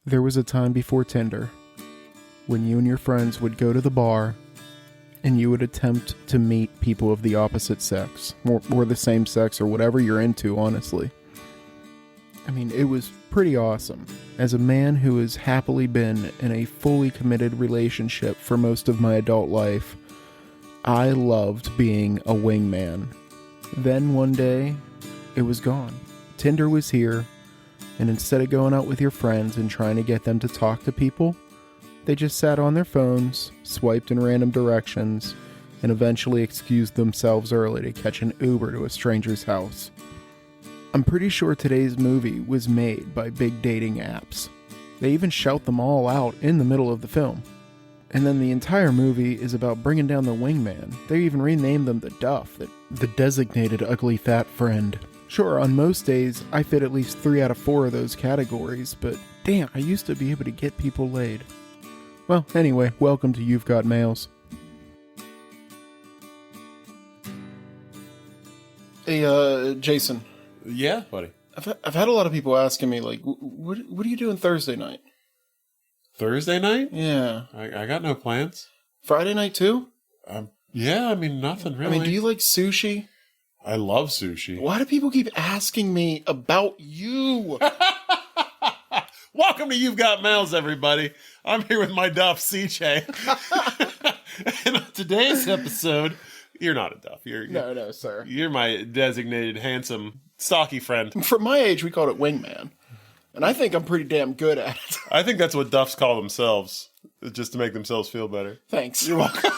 There was a time before Tinder when you and your friends would go to the bar and you would attempt to meet people of the opposite sex, or the same sex, or whatever you're into, honestly. I mean, it was pretty awesome. As a man who has happily been in a fully committed relationship for most of my adult life, I loved being a wingman. Then one day, it was gone. Tinder was here, and instead of going out with your friends and trying to get them to talk to people, they just sat on their phones, swiped in random directions, and eventually excused themselves early to catch an Uber to a stranger's house. I'm pretty sure today's movie was made by big dating apps. They even shout them all out in the middle of the film. And then the entire movie is about bringing down the wingman. They even renamed them the Duff, the designated ugly fat friend. Sure, on most days, I fit at least 3 out of 4 of those categories, but damn, I used to be able to get people laid. Well, anyway, welcome to You've Got Mails. Hey, Jason. Yeah, buddy. I've had a lot of people asking me, like, what are you doing Thursday night? Thursday night? Yeah. I got no plans. Friday night, too? Yeah, I mean, nothing really. I mean, do you like sushi? I love sushi. Why do people keep asking me about you? Welcome to You've Got Mails, everybody. I'm here with my Duff, CJ. And on today's episode, you're not a Duff. No, sir. You're my designated, handsome, stocky friend. From my age, we called it wingman. And I think I'm pretty damn good at it. I think that's what Duffs call themselves, just to make themselves feel better. Thanks. You're welcome.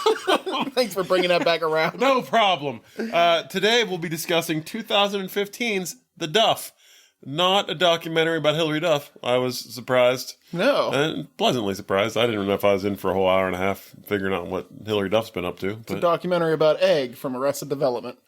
Thanks for bringing that back around. No problem. Today we'll be discussing 2015's The Duff. Not a documentary about Hillary Duff. I was surprised. No. And pleasantly surprised. I didn't know if I was in for a whole hour and a half figuring out what Hillary Duff's been up to. It's a documentary about Egg from Arrested Development.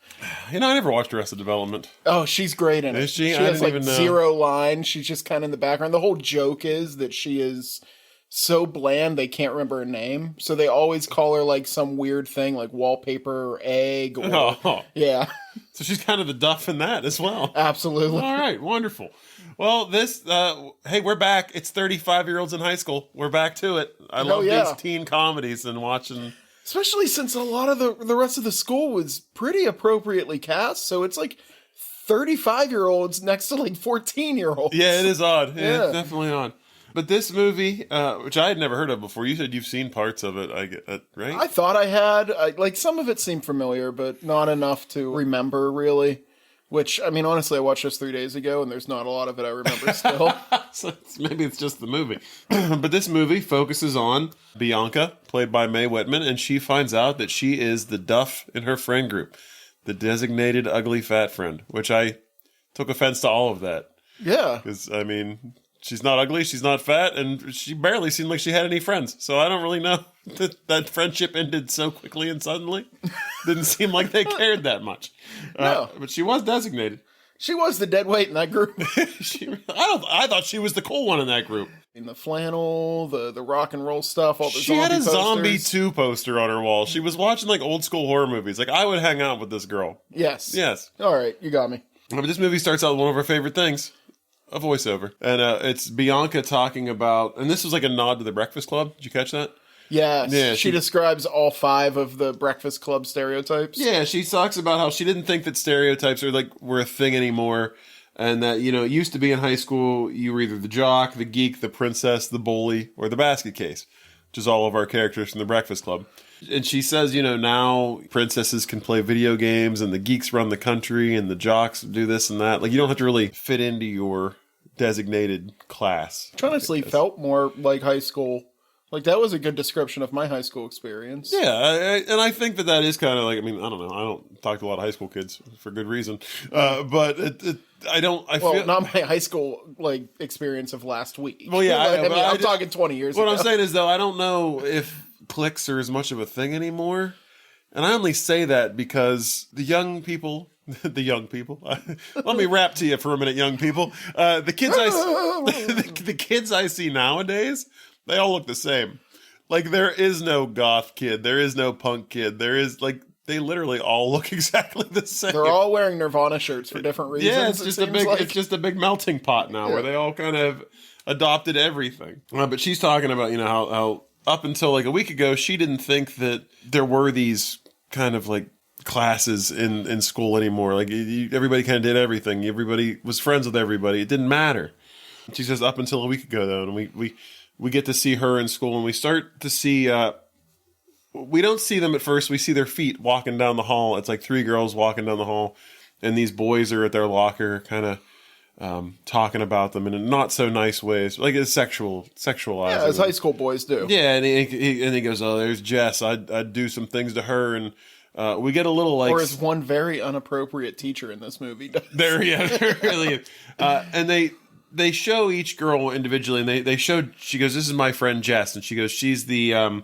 You know, I never watched Arrested Development. Oh, she's great in it. Is she? She I has didn't even know. 0 lines. She's just kind of in the background. The whole joke is that she is so bland they can't remember her name. So they always call her like some weird thing like wallpaper or egg. Or, yeah. So she's kind of the Duff in that as well. Absolutely. All right. Wonderful. Well, hey, we're back. It's 35-year-olds in high school. We're back to it. I love these teen comedies and watching. Especially since a lot of the rest of the school was pretty appropriately cast. So it's like 35-year-olds next to like 14-year-olds. Yeah, it is odd. Yeah. It's definitely odd. But this movie, which I had never heard of before, you said you've seen parts of it, right? I thought I had. Like, some of it seemed familiar, but not enough to remember, really. Which, I mean, honestly, I watched this 3 days ago, and there's not a lot of it I remember still. So maybe it's just the movie. But this movie focuses on Bianca, played by Mae Whitman, and she finds out that she is the Duff in her friend group, the designated ugly fat friend, which I took offense to all of that. Yeah. Because, I mean, she's not ugly, she's not fat, and she barely seemed like she had any friends. So I don't really know that friendship ended so quickly and suddenly. Didn't seem like they cared that much. No. But she was designated. She was the dead weight in that group. I thought she was the cool one in that group. In the flannel, the rock and roll stuff, all the she zombie had a posters. Zombie 2 poster on her wall. She was watching like old school horror movies. Like, I would hang out with this girl. Yes. All right, you got me. But this movie starts out with one of our favorite things. A voiceover. And it's Bianca talking about, and this was like a nod to the Breakfast Club. Did you catch that? Yes. Yeah, she describes all 5 of the Breakfast Club stereotypes. Yeah, she talks about how she didn't think that stereotypes were a thing anymore. And that, you know, it used to be in high school, you were either the jock, the geek, the princess, the bully, or the basket case, which is all of our characters from the Breakfast Club. And she says, you know, now princesses can play video games and the geeks run the country and the jocks do this and that. Like, you don't have to really fit into your designated class. Which honestly felt more like high school. Like, that was a good description of my high school experience. Yeah, and I think that is kind of like, I mean, I don't know. I don't talk to a lot of high school kids for good reason. But I feel... not my high school, like, experience of last week. Well, yeah. I'm talking 20 years ago. What I'm saying is, though, I don't know if cliques are as much of a thing anymore. And I only say that because the young people... let me rap to you for a minute, young people. The kids I see nowadays... They all look the same. Like, there is no goth kid. There is no punk kid. There is, like, they literally all look exactly the same. They're all wearing Nirvana shirts for different reasons. Yeah, it's just a big melting pot now where they all kind of, adopted everything. But she's talking about, how up until like a week ago, she didn't think that there were these kind of like classes in school anymore. Like everybody kind of did everything. Everybody was friends with everybody. It didn't matter. She says up until a week ago, though, and we get to see her in school, and we start to see. We don't see them at first. We see their feet walking down the hall. It's like 3 girls walking down the hall, and these boys are at their locker, kind of talking about them in not so nice ways, like it's sexualized. Yeah, as high school boys do. Yeah, and he goes, "Oh, there's Jess. I'd do some things to her," and we get a little like, or as one very inappropriate teacher in this movie does. There really is. And they show each girl individually, and they showed. She goes, "This is my friend Jess," and she goes, "She's the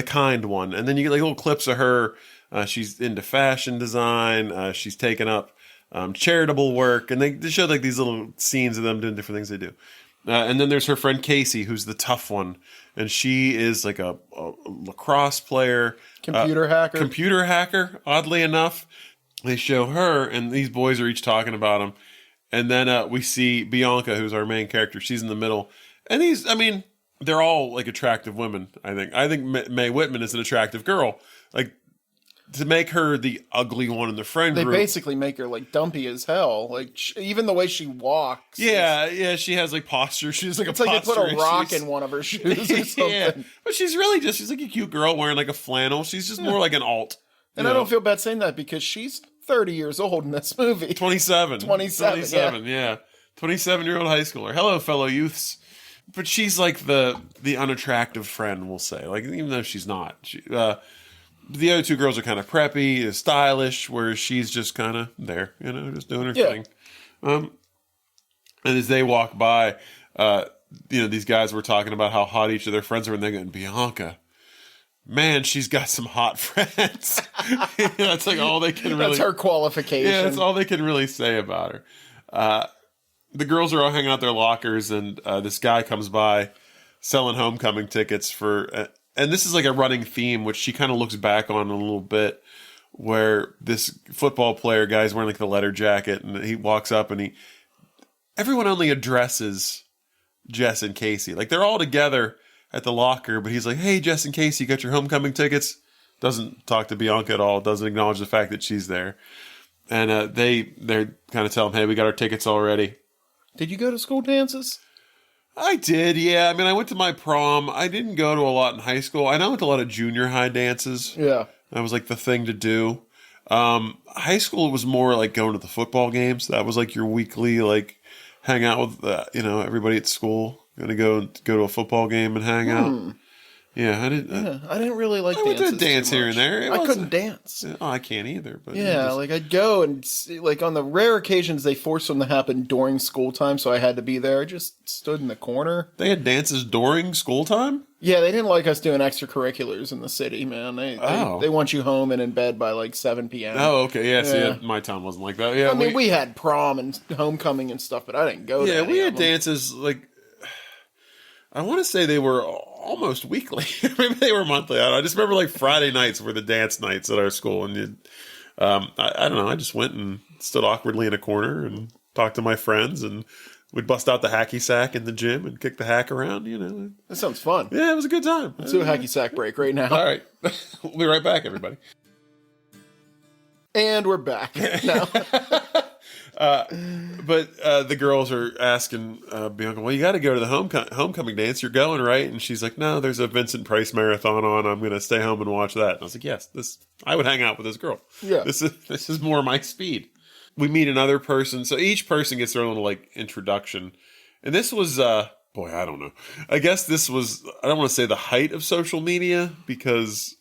kind one." And then you get like little clips of her. She's into fashion design. She's taken up charitable work, and they show like these little scenes of them doing different things they do. And then there's her friend Casey, who's the tough one, and she is like a lacrosse player, computer hacker. Oddly enough, they show her, and these boys are each talking about him. And then we see Bianca, who's our main character. She's in the middle, and they're all like attractive women. I think Mae Whitman is an attractive girl. Like, to make her the ugly one in the friend group. They basically make her like dumpy as hell. Like even the way she walks. Yeah. She has like posture. She's like it's like they put a rock in one of her shoes or something. Yeah. But she's like a cute girl wearing like a flannel. She's just more like an alt. And I don't feel bad saying that because she's 30 years old in this movie. 27, yeah. 27-year-old high schooler. Hello, fellow youths. But she's like the unattractive friend, we'll say. Like, even though she's not. The other 2 girls are kind of preppy, stylish, whereas she's just kind of there, just doing her thing. And as they walk by, these guys were talking about how hot each of their friends are, and they're going, Bianca, man, she's got some hot friends. That's like all they can really... That's her qualification. Yeah, that's all they can really say about her. The girls are all hanging out their lockers, and this guy comes by selling homecoming tickets for... and this is like a running theme, which she kind of looks back on a little bit, where this football player guy's wearing like the leather jacket, and he walks up, and everyone only addresses Jess and Casey. Like, they're all together at the locker, but he's like, "Hey, Jess and Casey, you got your homecoming tickets?" Doesn't talk to Bianca at all. Doesn't acknowledge the fact that she's there. And they're kind of tell him, "Hey, we got our tickets already." Did you go to school dances? I did, yeah. I mean, I went to my prom. I didn't go to a lot in high school. I know I went to a lot of junior high dances. Yeah. That was like the thing to do. High school, it was more like going to the football games. That was like your weekly, like, hang out with, everybody at school. Gonna go to a football game and hang out. Yeah, I didn't really like dances. I went to dance here and there. I couldn't dance. Oh, I can't either. But yeah, like I'd go and like on the rare occasions they forced them to happen during school time, so I had to be there. I just stood in the corner. They had dances during school time? Yeah, they didn't like us doing extracurriculars in the city, man. They want you home and in bed by like 7 p.m. Oh, okay. Yeah, see, my time wasn't like that. Yeah, I mean, we had prom and homecoming and stuff, but I didn't go to any we had of them. dances like... I want to say they were almost weekly. Maybe they were monthly. I just remember like Friday nights were the dance nights at our school. And I don't know. I just went and stood awkwardly in a corner and talked to my friends. And we'd bust out the hacky sack in the gym and kick the hack around, That sounds fun. Yeah, it was a good time. Let's do a hacky sack break right now. All right. We'll be right back, everybody. And we're back now. But the girls are asking Bianca, "Well, you got to go to the homecoming dance. You're going, right?" And she's like, "No, there's a Vincent Price marathon on. I'm going to stay home and watch that." And I was like, "Yes, I would hang out with this girl. Yeah, this is more my speed." We meet another person, so each person gets their own little like introduction, and this was I don't know. I guess this was, I don't want to say the height of social media because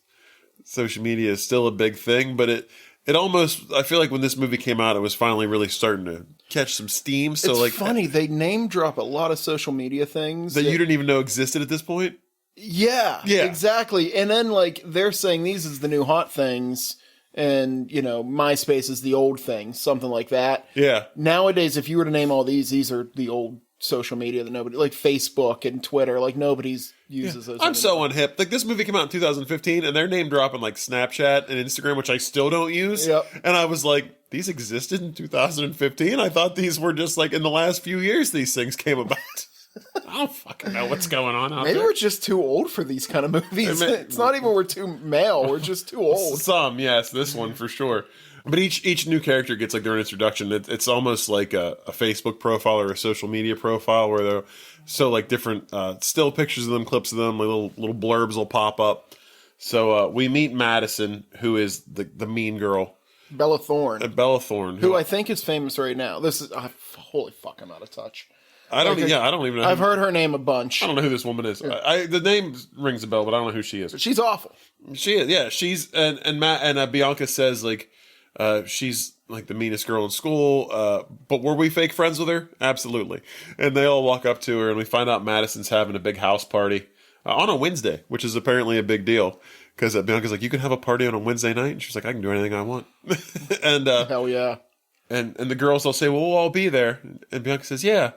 social media is still a big thing, but it almost, I feel like when this movie came out, it was finally really starting to catch some steam. So it's funny, they name drop a lot of social media things that you didn't even know existed at this point. Yeah, exactly. And then like they're saying these is the new hot things, and MySpace is the old thing, something like that. Yeah. Nowadays, if you were to name all these are the old social media that nobody, like Facebook and Twitter, like nobody's uses those. I'm so unhip. Like, this movie came out in 2015 and they're name dropping like Snapchat and Instagram, which I still don't use. Yep. And I was like, these existed in 2015? I thought these were just like in the last few years these things came about. I don't fucking know what's going on out Maybe there. we're just too old for these kind of movies. It's not even we're too male. We're just too old. Some, yes, this one for sure. But each new character gets like their own introduction. It's almost like a Facebook profile or a social media profile where they're so like different still pictures of them, clips of them, like little blurbs will pop up. So we meet Madison, who is the mean girl. Bella Thorne. Bella Thorne. Who I think is famous right now. This is, holy fuck, I'm out of touch. I don't even know. I've heard her name a bunch. I don't know who this woman is. Yeah. The name rings a bell, but I don't know who she is. She's awful. She is, yeah. She's, and Matt, and Bianca says, like, she's like the meanest girl in school, but were we fake friends with her? Absolutely. And they all walk up to her, and we find out Madison's having a big house party on a Wednesday, which is apparently a big deal. Because Bianca's like, you can have a party on a Wednesday night? And she's like, I can do anything I want. And hell yeah. And the girls all say, well, we'll all be there. And Bianca says, yeah.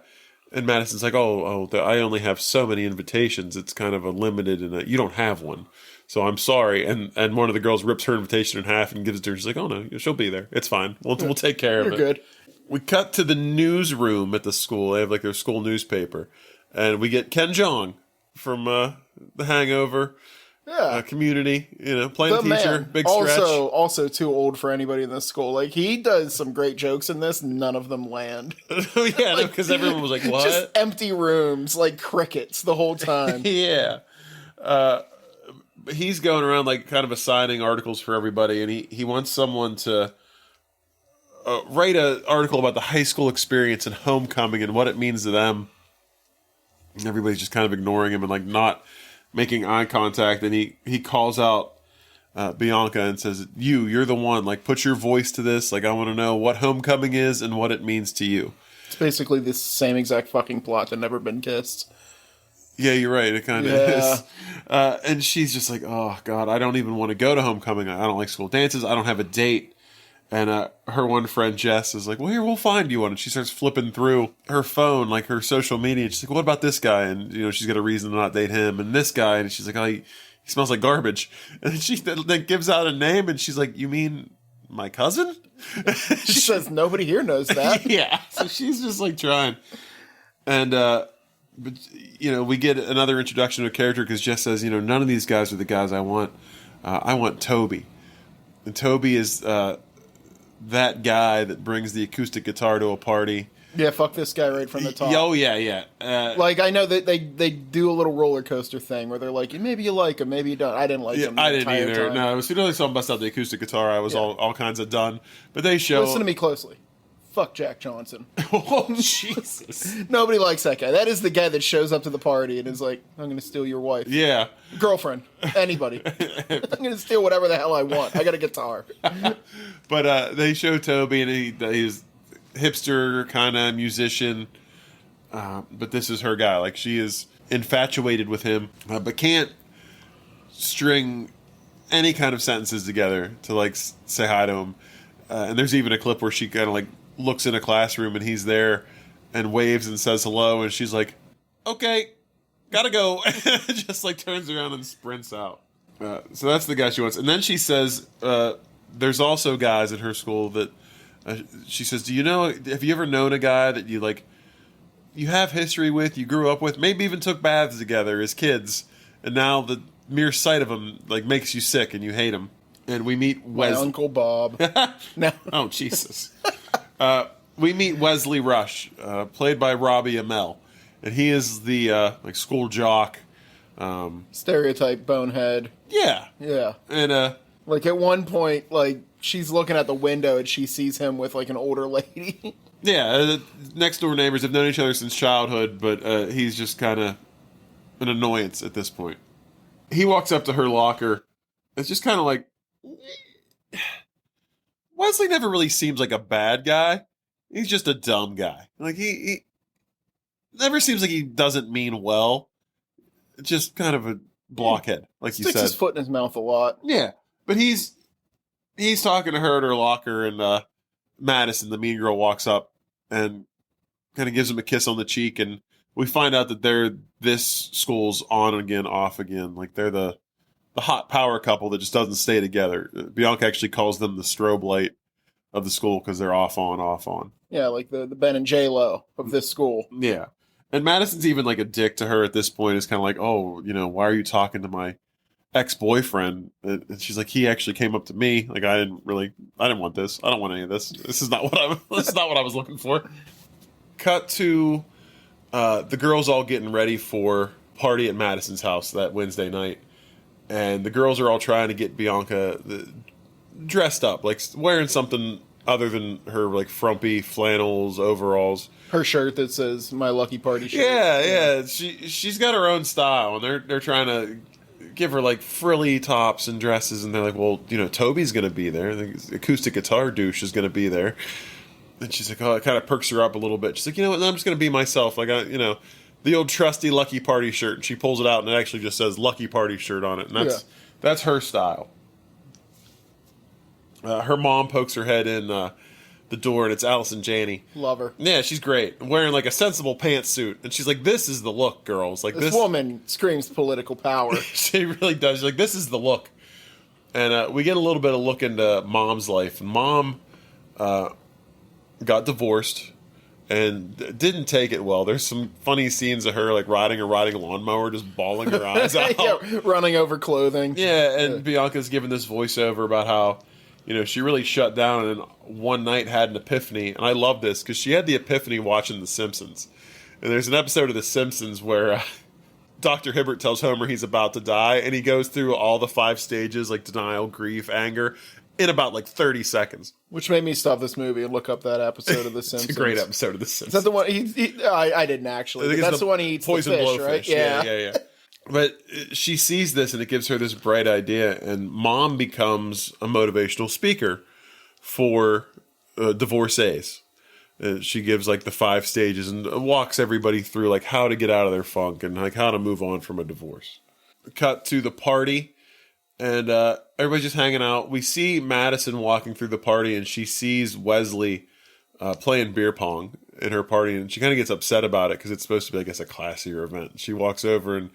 And Madison's like, I only have so many invitations. It's kind of a limited, and you don't have one. So I'm sorry. And one of the girls rips her invitation in half and gives it to her. She's like, oh, no, she'll be there. It's fine. We'll take care of it. You're good. We cut to the newsroom at the school. They have like their school newspaper. And we get Ken Jeong from The Hangover. Yeah. Community, playing a teacher, man. big stretch. Also too old for anybody in this school. Like, he does some great jokes in this. None of them land. Oh, yeah, because everyone was like, what? Just empty rooms, like crickets the whole time. Yeah. He's going around, like, kind of assigning articles for everybody, and he wants someone to write an article about the high school experience and homecoming and what it means to them. And everybody's just kind of ignoring him and, like, not making eye contact, and he calls out Bianca and says, you're the one, like, put your voice to this, like, I want to know what homecoming is and what it means to you. It's basically the same exact fucking plot that Never Been Kissed. Yeah, you're right, it kind of is. And she's just like, oh god, I don't even want to go to homecoming, I don't like school dances, I don't have a date. And her one friend, Jess, is like, well, here, we'll find you one. And she starts flipping through her phone, like her social media. And she's like, what about this guy? And, she's got a reason to not date him. And this guy. And she's like, oh, he smells like garbage. And she then gives out a name. And she's like, you mean my cousin? She says, nobody here knows that. Yeah. So she's just like trying. And, but, we get another introduction to a character because Jess says, none of these guys are the guys I want. I want Toby. And Toby is... that guy that brings the acoustic guitar to a party. Yeah, fuck this guy right from the top. Oh, yeah. Like, I know that they do a little roller coaster thing where they're like, maybe you like him, maybe you don't. I didn't like him. I didn't either. Time. No, as soon as I saw him bust out the acoustic guitar, I was all kinds of done. But they show... Listen to me closely. Fuck Jack Johnson. Oh, Jesus. Nobody likes that guy. That is the guy that shows up to the party and is like, I'm going to steal your wife. Yeah. Girlfriend. Anybody. I'm going to steal whatever the hell I want. I got a guitar. But they show Toby, and he's hipster kind of musician. But this is her guy. Like, she is infatuated with him, but can't string any kind of sentences together to, like, say hi to him. And there's even a clip where she kind of, like, looks in a classroom and he's there and waves and says hello, and she's like, okay, gotta go. Just like turns around and sprints out. So that's the guy she wants. And then she says there's also guys at her school that she says, have you ever known a guy that you have history with, you grew up with, maybe even took baths together as kids, and now the mere sight of him like makes you sick and you hate him? And we meet My Uncle Bob. No. Oh, Jesus. We meet Wesley Rush, played by Robbie Amell. And he is the school jock. Stereotype bonehead. Yeah. Yeah. And like at one point, like she's looking at the window and she sees him with like an older lady. Yeah, next door neighbors have known each other since childhood, but he's just kind of an annoyance at this point. He walks up to her locker. It's just kind of like... Wesley never really seems like a bad guy. He's just a dumb guy. Like, he never seems like he doesn't mean well. Just kind of a blockhead, like you said. Sticks his foot in his mouth a lot. Yeah, but he's talking to her at her locker, and Madison, the mean girl, walks up and kind of gives him a kiss on the cheek, and we find out that they're this school's on again, off again. Like, they're the hot power couple that just doesn't stay together. Bianca actually calls them the strobe light of the school because they're off on, off on. Yeah, like the Ben and J-Lo of this school. Yeah. And Madison's even like a dick to her at this point. Is kind of like, oh, why are you talking to my ex-boyfriend? And she's like, he actually came up to me. Like, I didn't want this. I don't want any of this. This is not what I was looking for. Cut to the girls all getting ready for party at Madison's house that Wednesday night. And the girls are all trying to get Bianca dressed up, like wearing something other than her like frumpy flannels, overalls. Her shirt that says "My Lucky Party" shirt. Yeah. She's got her own style, and they're trying to give her like frilly tops and dresses, and they're like, well, Toby's gonna be there. The acoustic guitar douche is gonna be there. And she's like, oh, it kind of perks her up a little bit. She's like, you know what? I'm just gonna be myself. Like, the old trusty Lucky Party shirt, and she pulls it out, and it actually just says Lucky Party shirt on it, and that's her style. Her mom pokes her head in the door, and it's Allison Janney. Love her. Yeah, she's great. Wearing like a sensible pantsuit, and she's like, "This is the look, girls." Like this woman screams political power. She really does. She's like, "This is the look," and we get a little bit of look into Mom's life. And Mom got divorced and didn't take it well. There's some funny scenes of her like riding a lawnmower, just bawling her eyes out, running over clothing. Yeah, and Bianca's giving this voiceover about how she really shut down and one night had an epiphany. And I love this because she had the epiphany watching The Simpsons. And there's an episode of The Simpsons where Dr. Hibbert tells Homer he's about to die, and he goes through all the 5 stages, like denial, grief, anger, in about like 30 seconds. Which made me stop this movie and look up that episode of The Simpsons. It's a great episode of The Simpsons. Is that the one? I didn't actually. That's the one he eats poison the fish, blowfish, right? Yeah. But she sees this, and it gives her this bright idea, and Mom becomes a motivational speaker for divorcees. She gives like the 5 stages and walks everybody through like how to get out of their funk and like how to move on from a divorce. Cut to the party, and everybody's just hanging out. We see Madison walking through the party, and she sees Wesley playing beer pong in her party, and she kind of gets upset about it because it's supposed to be, I guess, a classier event. She walks over and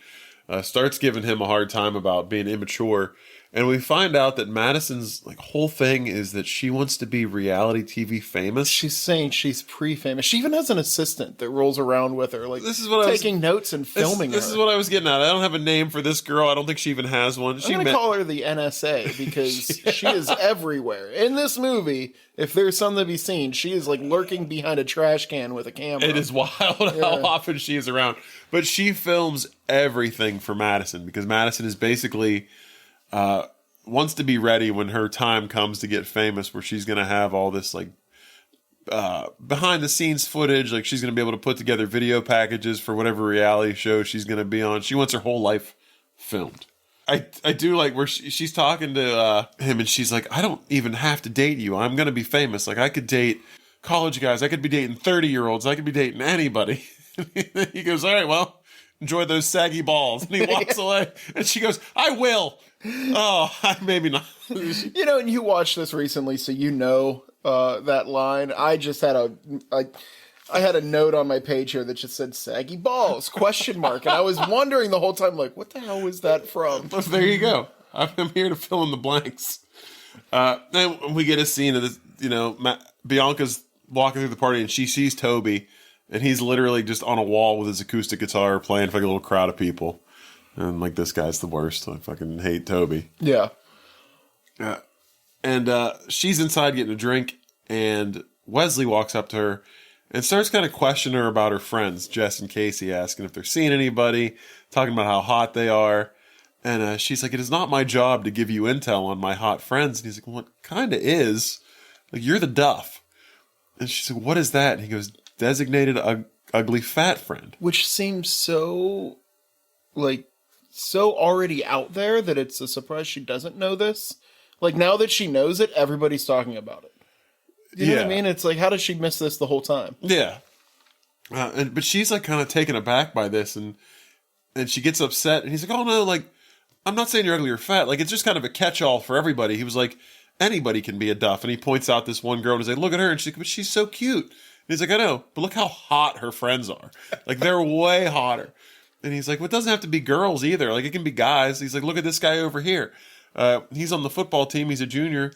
starts giving him a hard time about being immature. And we find out that Madison's like whole thing is that she wants to be reality TV famous. She's saying she's pre-famous. She even has an assistant that rolls around with her, like this is what taking notes and filming This is what I was getting at. I don't have a name for this girl. I don't think she even has one. I'm going to call her the NSA because she is everywhere. In this movie, if there's something to be seen, she is like lurking behind a trash can with a camera. It is wild how often she is around. But she films everything for Madison because Madison is basically wants to be ready when her time comes to get famous, where she's going to have all this like behind the scenes footage. Like she's going to be able to put together video packages for whatever reality show she's going to be on. She wants her whole life filmed. I do like where she's talking to him, and she's like, I don't even have to date you. I'm going to be famous. Like I could date college guys. I could be dating 30-year-olds. I could be dating anybody. He goes, all right, well, enjoy those saggy balls. And he walks away. And she goes, I will. Oh, maybe not. And you watched this recently, so that line. I just had I had a note on my page here that just said saggy balls, ? And I was wondering the whole time, like, what the hell was that from? Well, there you go. I'm here to fill in the blanks. Then we get a scene of this, Bianca's walking through the party, and she sees Toby, and he's literally just on a wall with his acoustic guitar playing for like a little crowd of people. And like, this guy's the worst. I fucking hate Toby. Yeah. And she's inside getting a drink, and Wesley walks up to her and starts kind of questioning her about her friends, Jess and Casey, asking if they're seeing anybody, talking about how hot they are. And she's like, it is not my job to give you intel on my hot friends. And he's like, well, it kind of is. Like, you're the Duff. And she's like, what is that? And he goes, designated ugly fat friend. Which seems so already out there that it's a surprise she doesn't know this. Like, now that she knows it, everybody's talking about it. You know what I mean? It's like, how did she miss this the whole time? Yeah. But she's like kind of taken aback by this, and she gets upset, and he's like, oh no, like, I'm not saying you're ugly or fat. Like, it's just kind of a catch-all for everybody. He was like, anybody can be a Duff. And he points out this one girl, and he's like, look at her. And she's like, but she's so cute. And he's like, I know, but look how hot her friends are. Like, they're way hotter. And he's like, well, it doesn't have to be girls either. Like, it can be guys. He's like, look at this guy over here. He's on the football team. He's a junior.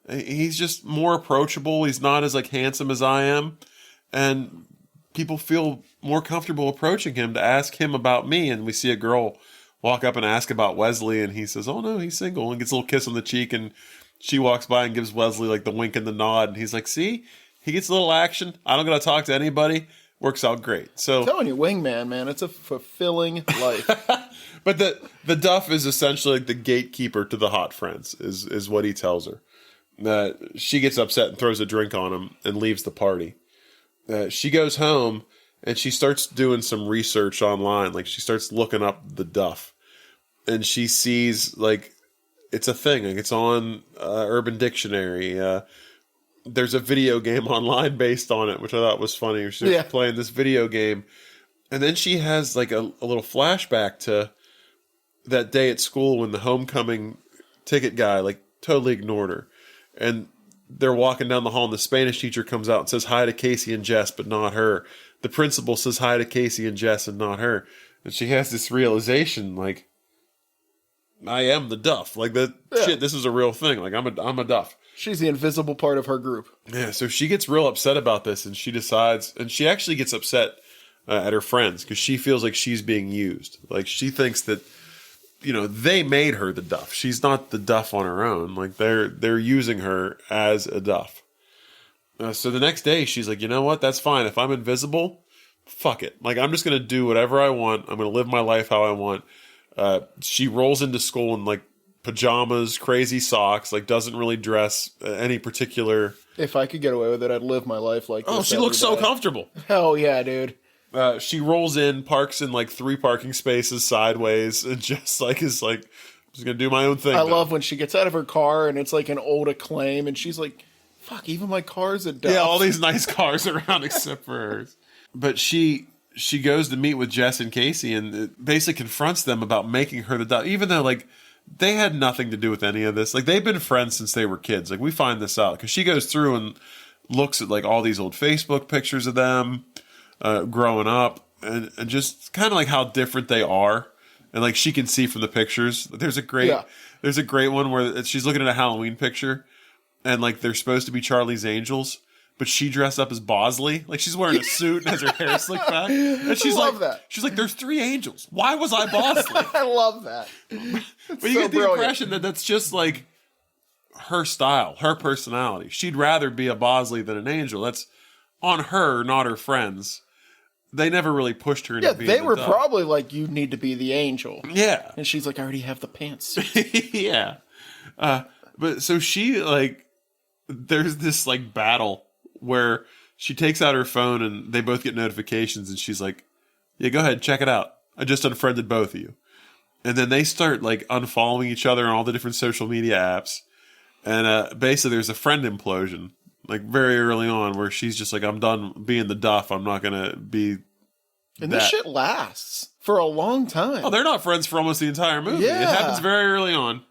He's just more approachable. He's not as like handsome as I am. And people feel more comfortable approaching him to ask him about me. And we see a girl walk up and ask about Wesley, and he says, "Oh no, he's single," and gets a little kiss on the cheek, and she walks by and gives Wesley like the wink and the nod, and he's like, "See, he gets a little action. I don't gotta talk to anybody. Works out great." So I'm telling you, wingman, man, it's a fulfilling life. but the Duff is essentially like the gatekeeper to the hot friends, is what he tells her. She gets upset and throws a drink on him and leaves the party. She goes home and she starts doing some research online. Like, she starts looking up the Duff, and she sees like it's a thing. Like, it's on Urban Dictionary. There's a video game online based on it, which I thought was funny. She's playing this video game, and then she has like a little flashback to that day at school when the homecoming ticket guy like totally ignored her. And they're walking down the hall, and the Spanish teacher comes out and says hi to Casey and Jess, but not her. The principal says hi to Casey and Jess, and not her. And she has this realization, like, I am the Duff. Like, shit, this is a real thing. Like, I'm a Duff. She's the invisible part of her group. Yeah, so she gets real upset about this, and she decides, and she actually gets upset at her friends because she feels like she's being used. Like, she thinks that, they made her the Duff. She's not the Duff on her own. Like, they're using her as a Duff. So the next day, she's like, you know what? That's fine. If I'm invisible, fuck it. Like, I'm just going to do whatever I want. I'm going to live my life how I want. She rolls into school in, like, pajamas, crazy socks, like, doesn't really dress any particular... If I could get away with it, I'd live my life like this. Oh, she looks so comfortable. Hell yeah, dude. She rolls in, parks in like 3 parking spaces sideways, and just like is like, I'm just gonna do my own thing. I love when she gets out of her car and it's like an old Acclaim, and she's like, "Fuck, even my car's a Duff." Yeah, all these nice cars around except for hers. But she goes to meet with Jess and Casey, and it basically confronts them about making her the Duff, even though like they had nothing to do with any of this. Like, they've been friends since they were kids. Like, we find this out because she goes through and looks at like all these old Facebook pictures of them. Growing up, and just kind of like how different they are, and like she can see from the pictures. There's a great one where she's looking at a Halloween picture, and like they're supposed to be Charlie's Angels, but she dressed up as Bosley. Like, she's wearing a suit and has her hair slicked back, and she's like, "There's 3 angels. Why was I Bosley?" I love that. But you get the impression that that's just like her style, her personality. She'd rather be a Bosley than an angel. That's on her, not her friends. They never really pushed her into being the Duff. They were probably like, "You need to be the angel." Yeah. And she's like, "I already have the pants." Yeah. But so she, like, there's this, like, battle where she takes out her phone and they both get notifications, and she's like, "Yeah, go ahead, check it out. I just unfriended both of you." And then they start, like, unfollowing each other on all the different social media apps. And basically there's a friend implosion. Like, very early on, where she's just like, "I'm done being the Duff. I'm not going to be And this shit lasts for a long time. Oh, they're not friends for almost the entire movie. Yeah. It happens very early on.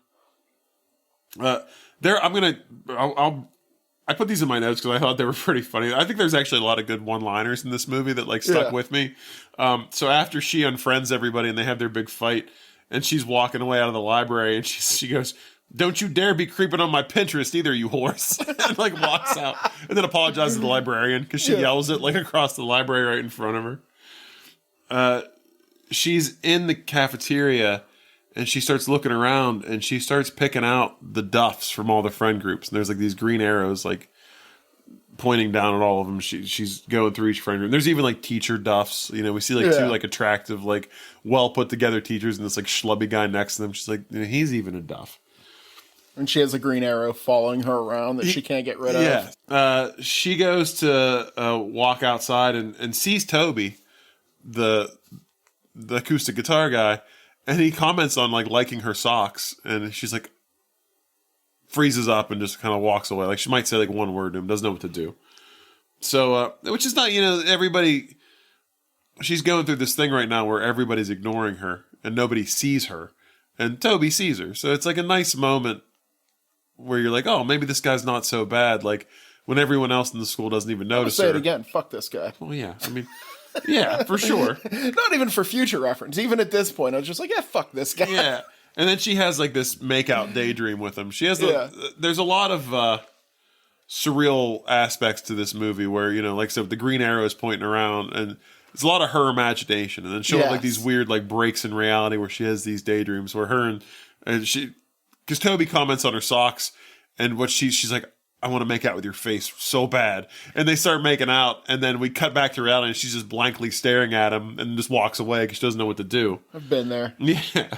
I put these in my notes because I thought they were pretty funny. I think there's actually a lot of good one-liners in this movie that like stuck with me. So after she unfriends everybody and they have their big fight, and she's walking away out of the library, and she goes, "Don't you dare be creeping on my Pinterest either, you horse." And like walks out and then apologizes to the librarian because she yells it like across the library right in front of her. She's in the cafeteria and she starts looking around and she starts picking out the Duffs from all the friend groups. And there's like these green arrows like pointing down at all of them. She's going through each friend group. There's even like teacher Duffs. You know, we see like 2 like attractive, like well put together teachers and this like schlubby guy next to them. She's like, he's even a Duff. And she has a green arrow following her around that she can't get rid of. Yeah. She goes to walk outside and sees Toby, the acoustic guitar guy, and he comments on like liking her socks, and she's like freezes up and just kind of walks away. Like, she might say like one word to him, doesn't know what to do. So, which is not, everybody, she's going through this thing right now where everybody's ignoring her and nobody sees her, and Toby sees her. So it's like a nice moment where you're like, oh, maybe this guy's not so bad. Like, when everyone else in the school doesn't even notice her. Say it again. Fuck this guy. Well, yeah. I mean, yeah, for sure. Not even for future reference. Even at this point, I was just like, yeah, fuck this guy. Yeah. And then she has like this make-out daydream with him. She has there's a lot of surreal aspects to this movie where, you know, like so the green arrow is pointing around and it's a lot of her imagination. And then she'll have like these weird like breaks in reality where she has these daydreams where her and she, because Toby comments on her socks and what she's like, I want to make out with your face so bad. And they start making out and then we cut back to reality and she's just blankly staring at him and just walks away because she doesn't know what to do. I've been there. Yeah.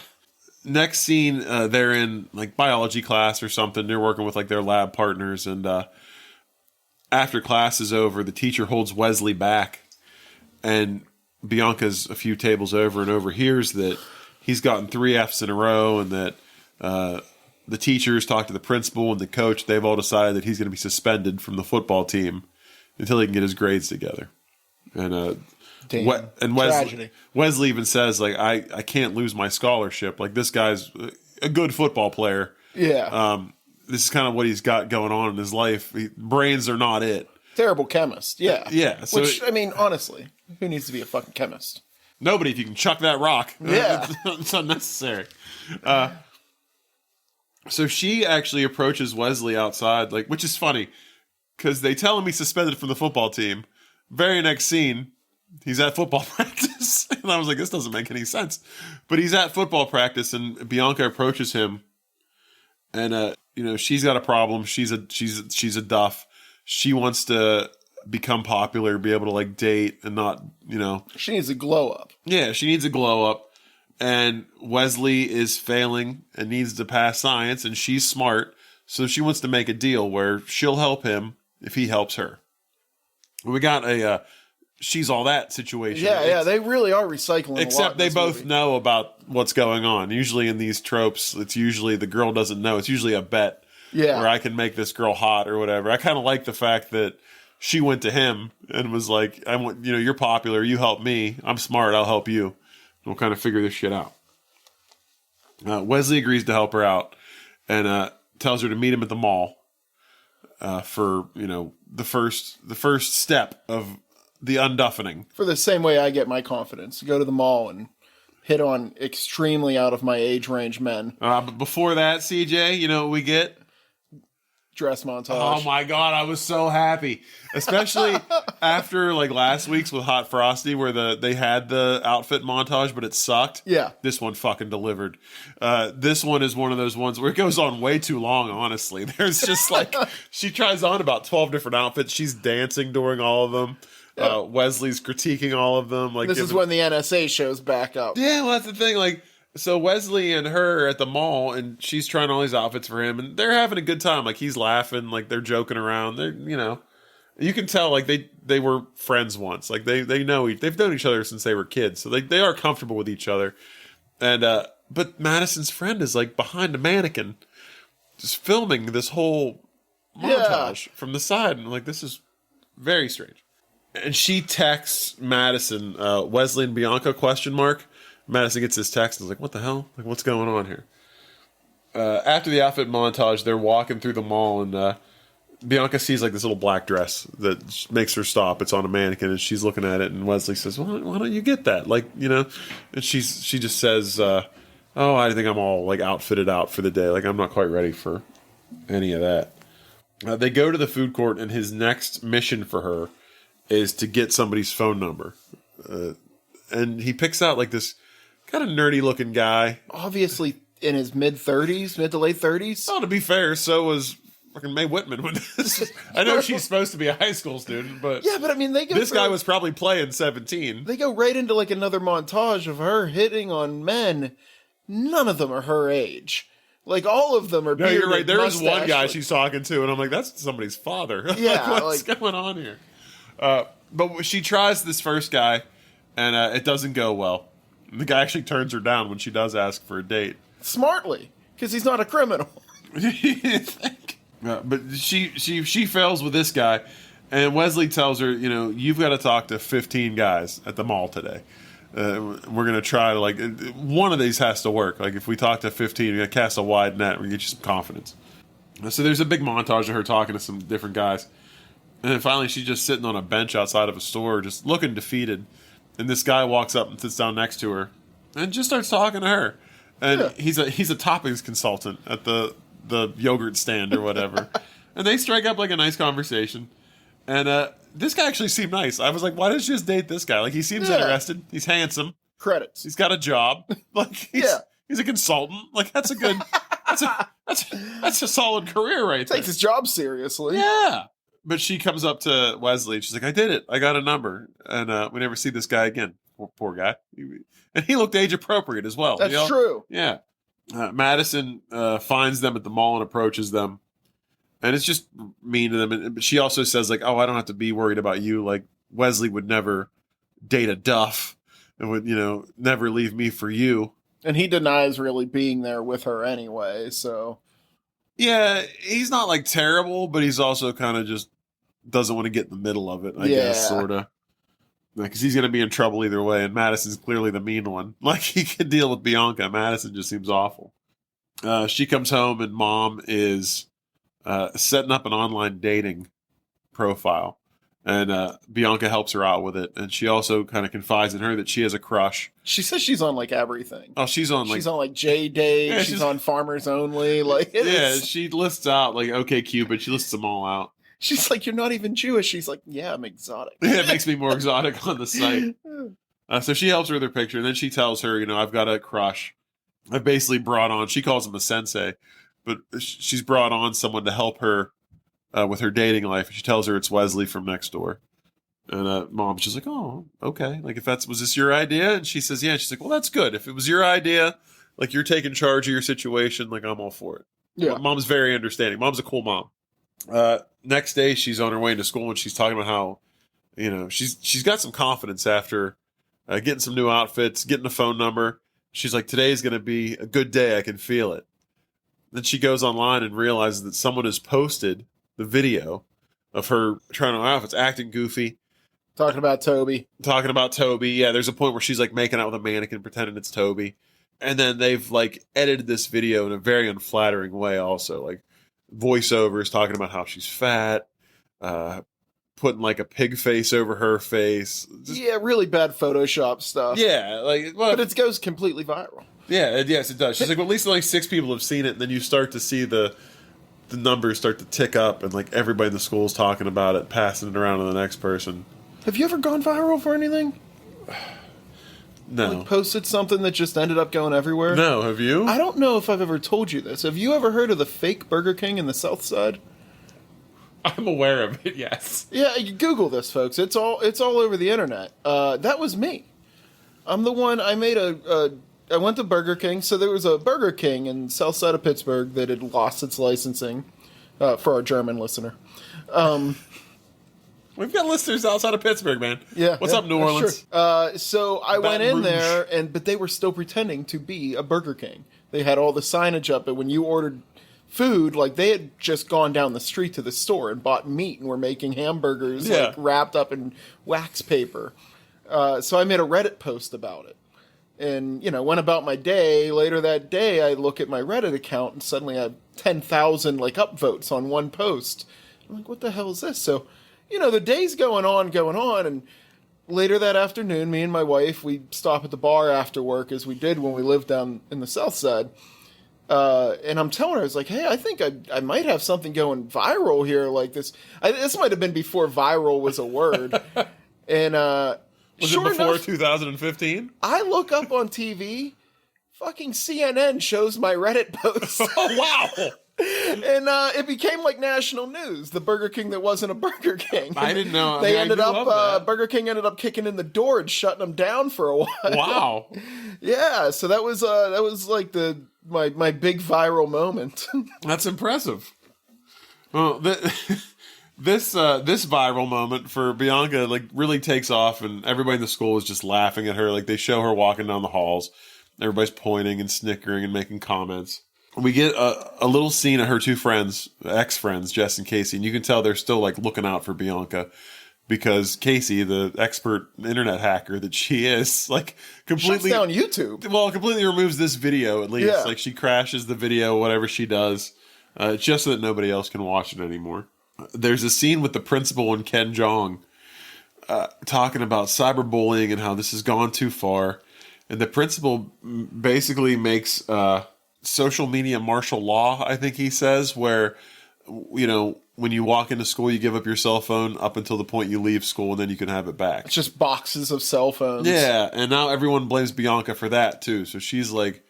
Next scene, they're in like biology class or something. They're working with like their lab partners and after class is over, the teacher holds Wesley back and Bianca's a few tables over and overhears that he's gotten 3 Fs in a row and that the teachers talk to the principal and the coach. They've all decided that he's going to be suspended from the football team until he can get his grades together. And Wesley even says, like, I can't lose my scholarship. Like, this guy's a good football player. Yeah. This is kind of what he's got going on in his life. Brains are not it. Terrible chemist. Yeah. Yeah. So Which, I mean, honestly, who needs to be a fucking chemist? Nobody, if you can chuck that rock. Yeah. It's unnecessary. So she actually approaches Wesley outside, like, which is funny, because they tell him he's suspended from the football team. Very next scene, he's at football practice. And I was like, this doesn't make any sense. But he's at football practice, and Bianca approaches him. And, you know, she's got a problem. She's a Duff. She wants to become popular, be able to, like, date and not, you know. She needs a glow up. Yeah, she needs a glow up. And Wesley is failing and needs to pass science, and she's smart. So she wants to make a deal where she'll help him if he helps her. We got a she's all that situation. Yeah, they really are recycling. Except they both know about what's going on. Usually in these tropes, it's usually the girl doesn't know. It's usually a bet. Yeah. Where I can make this girl hot or whatever. I kind of like the fact that she went to him and was like, I want, you know, you're popular, you help me. I'm smart, I'll help you. We'll kind of figure this shit out. Wesley agrees to help her out and tells her to meet him at the mall for, you know, the first step of the unduffening. For the same way I get my confidence. Go to the mall and hit on extremely out of my age range men. But before that, CJ, you know what we get? Dress montage. Oh my God, I was so happy. Especially after like last week's with Hot Frosty where they had the outfit montage, but it sucked. Yeah. This one fucking delivered. This one is one of those ones where it goes on way too long, honestly. There's just like, she tries on about 12 different outfits. She's dancing during all of them. Yeah. Wesley's critiquing all of them. Like this is when the NSA shows back up. Yeah, well, that's the thing. Like, so Wesley and her at the mall, and she's trying all these outfits for him, and they're having a good time. Like, he's laughing, like they're joking around. They're, you know, you can tell like they were friends once. Like they've known each other since they were kids, so they are comfortable with each other. And but Madison's friend is like behind a mannequin, just filming this whole montage from the side, and like this is very strange. And she texts Madison, Wesley and Bianca ? Madison gets this text and is like, what the hell? Like, what's going on here? After the outfit montage, they're walking through the mall, and Bianca sees like this little black dress that makes her stop. It's on a mannequin, and she's looking at it, and Wesley says, well, why don't you get that? Like, you know, and she just says, oh, I think I'm all like outfitted out for the day. Like, I'm not quite ready for any of that. They go to the food court, and his next mission for her is to get somebody's phone number. And he picks out like this kind of nerdy looking guy. Obviously in his mid to late 30s. Oh, to be fair, so was fucking Mae Whitman. When I know she's supposed to be a high school student, but yeah, but I mean, this guy was probably playing 17. They go right into like another montage of her hitting on men. None of them are her age. Like, all of them are bearded. No, you're right. There is one guy she's talking to, and I'm like, that's somebody's father. Yeah, like, what's going on here? But she tries this first guy, and it doesn't go well. The guy actually turns her down when she does ask for a date. Smartly, because he's not a criminal. But she fails with this guy, and Wesley tells her, you know, you've got to talk to 15 guys at the mall today. We're going to try to, like, one of these has to work. Like, if we talk to 15, we're going to cast a wide net. We're going to get you some confidence. So there's a big montage of her talking to some different guys. And then finally she's just sitting on a bench outside of a store, just looking defeated. And this guy walks up and sits down next to her and just starts talking to her. And he's a toppings consultant at the yogurt stand or whatever. And they strike up like a nice conversation. And this guy actually seemed nice. I was like, why didn't you just date this guy? Like, he seems interested. He's handsome. Credits. He's got a job. Like, he's a consultant. Like, that's a good. That's a solid career right there. Takes his job seriously. Yeah. But she comes up to Wesley and she's like, I did it. I got a number. And we never see this guy again. Poor guy. And he looked age appropriate as well. That's true. Yeah. Madison finds them at the mall and approaches them. And it's just mean to them. But she also says, like, oh, I don't have to be worried about you. Like, Wesley would never date a Duff and would, never leave me for you. And he denies really being there with her anyway, so. Yeah, he's not, like, terrible, but he's also kind of just doesn't want to get in the middle of it, I guess, sort of. Because he's going to be in trouble either way, and Madison's clearly the mean one. Like, he can deal with Bianca. Madison just seems awful. She comes home, and Mom is setting up an online dating profile. And Bianca helps her out with it. And she also kind of confides in her that she has a crush. She says she's on, like, everything. Oh, she's on J-Date. Yeah, she's on Farmers Only. Like, she lists out, like, OkCupid. She lists them all out. She's like, you're not even Jewish. She's like, yeah, I'm exotic. Yeah, it makes me more exotic on the site. So she helps her with her picture. And then she tells her, I've got a crush. I've basically brought on, she calls him a sensei, but she's brought on someone to help her with her dating life. She tells her it's Wesley from next door. And Mom's just like, oh, okay. Like, was this your idea? And she says, yeah. And she's like, well, that's good. If it was your idea, like, you're taking charge of your situation, like, I'm all for it. Yeah. Mom's very understanding. Mom's a cool mom. Next day, she's on her way into school, and she's talking about how, she's got some confidence after getting some new outfits, getting a phone number. She's like, today's going to be a good day. I can feel it. Then she goes online and realizes that someone has posted the video of her trying on outfits, acting goofy. Talking about Toby. Yeah, there's a point where she's like making out with a mannequin, pretending it's Toby. And then they've like edited this video in a very unflattering way also. Like voiceovers talking about how she's fat, putting like a pig face over her face. Yeah, really bad Photoshop stuff. Yeah, but it goes completely viral. Yeah, yes, it does. She's like, well, at least only 6 people have seen it, and then you start to see the numbers start to tick up, and like everybody in the school is talking about it, passing it around to the next person. Have you ever gone viral for anything? No. Like posted something that just ended up going everywhere? No, have you? I don't know if I've ever told you this. Have you ever heard of the fake Burger King in the South Side? I'm aware of it, yes. Yeah, you Google this, folks. It's all over the internet. That was me. I'm the one. I went to Burger King. So there was a Burger King in South Side of Pittsburgh that had lost its licensing for our German listener. We've got listeners outside of Pittsburgh, man. Yeah. What's up, New Orleans? Sure. So I went in there, but they were still pretending to be a Burger King. They had all the signage up, and when you ordered food, like they had just gone down the street to the store and bought meat and were making hamburgers like wrapped up in wax paper. So I made a Reddit post about it. And, went about my day. Later that day, I look at my Reddit account and suddenly I have 10,000 like upvotes on one post. I'm like, what the hell is this? So, the day's going on. And later that afternoon, me and my wife, we stop at the bar after work as we did when we lived down in the South Side. And I'm telling her, I was like, hey, I think I might have something going viral here like this. This might have been before viral was a word. And, was it before 2015? I look up on TV, fucking CNN shows my Reddit post. Oh, wow. And it became like national news. The Burger King that wasn't a Burger King. I didn't know. Burger King ended up kicking in the door and shutting them down for a while. Wow. Yeah, so that was like my big viral moment. That's impressive. Well, this viral moment for Bianca like really takes off, and everybody in the school is just laughing at her. Like they show her walking down the halls, everybody's pointing and snickering and making comments. We get a little scene of her two friends, ex-friends, Jess and Casey, and you can tell they're still like looking out for Bianca because Casey, the expert internet hacker that she is, like completely shuts down YouTube. Well, completely removes this video at least. Yeah. Like she crashes the video, whatever she does, just so that nobody else can watch it anymore. There's a scene with the principal and Ken Jeong talking about cyberbullying and how this has gone too far. And the principal basically makes social media martial law, I think he says, where, when you walk into school, you give up your cell phone up until the point you leave school, and then you can have it back. It's just boxes of cell phones. Yeah, and now everyone blames Bianca for that, too. So she's, like,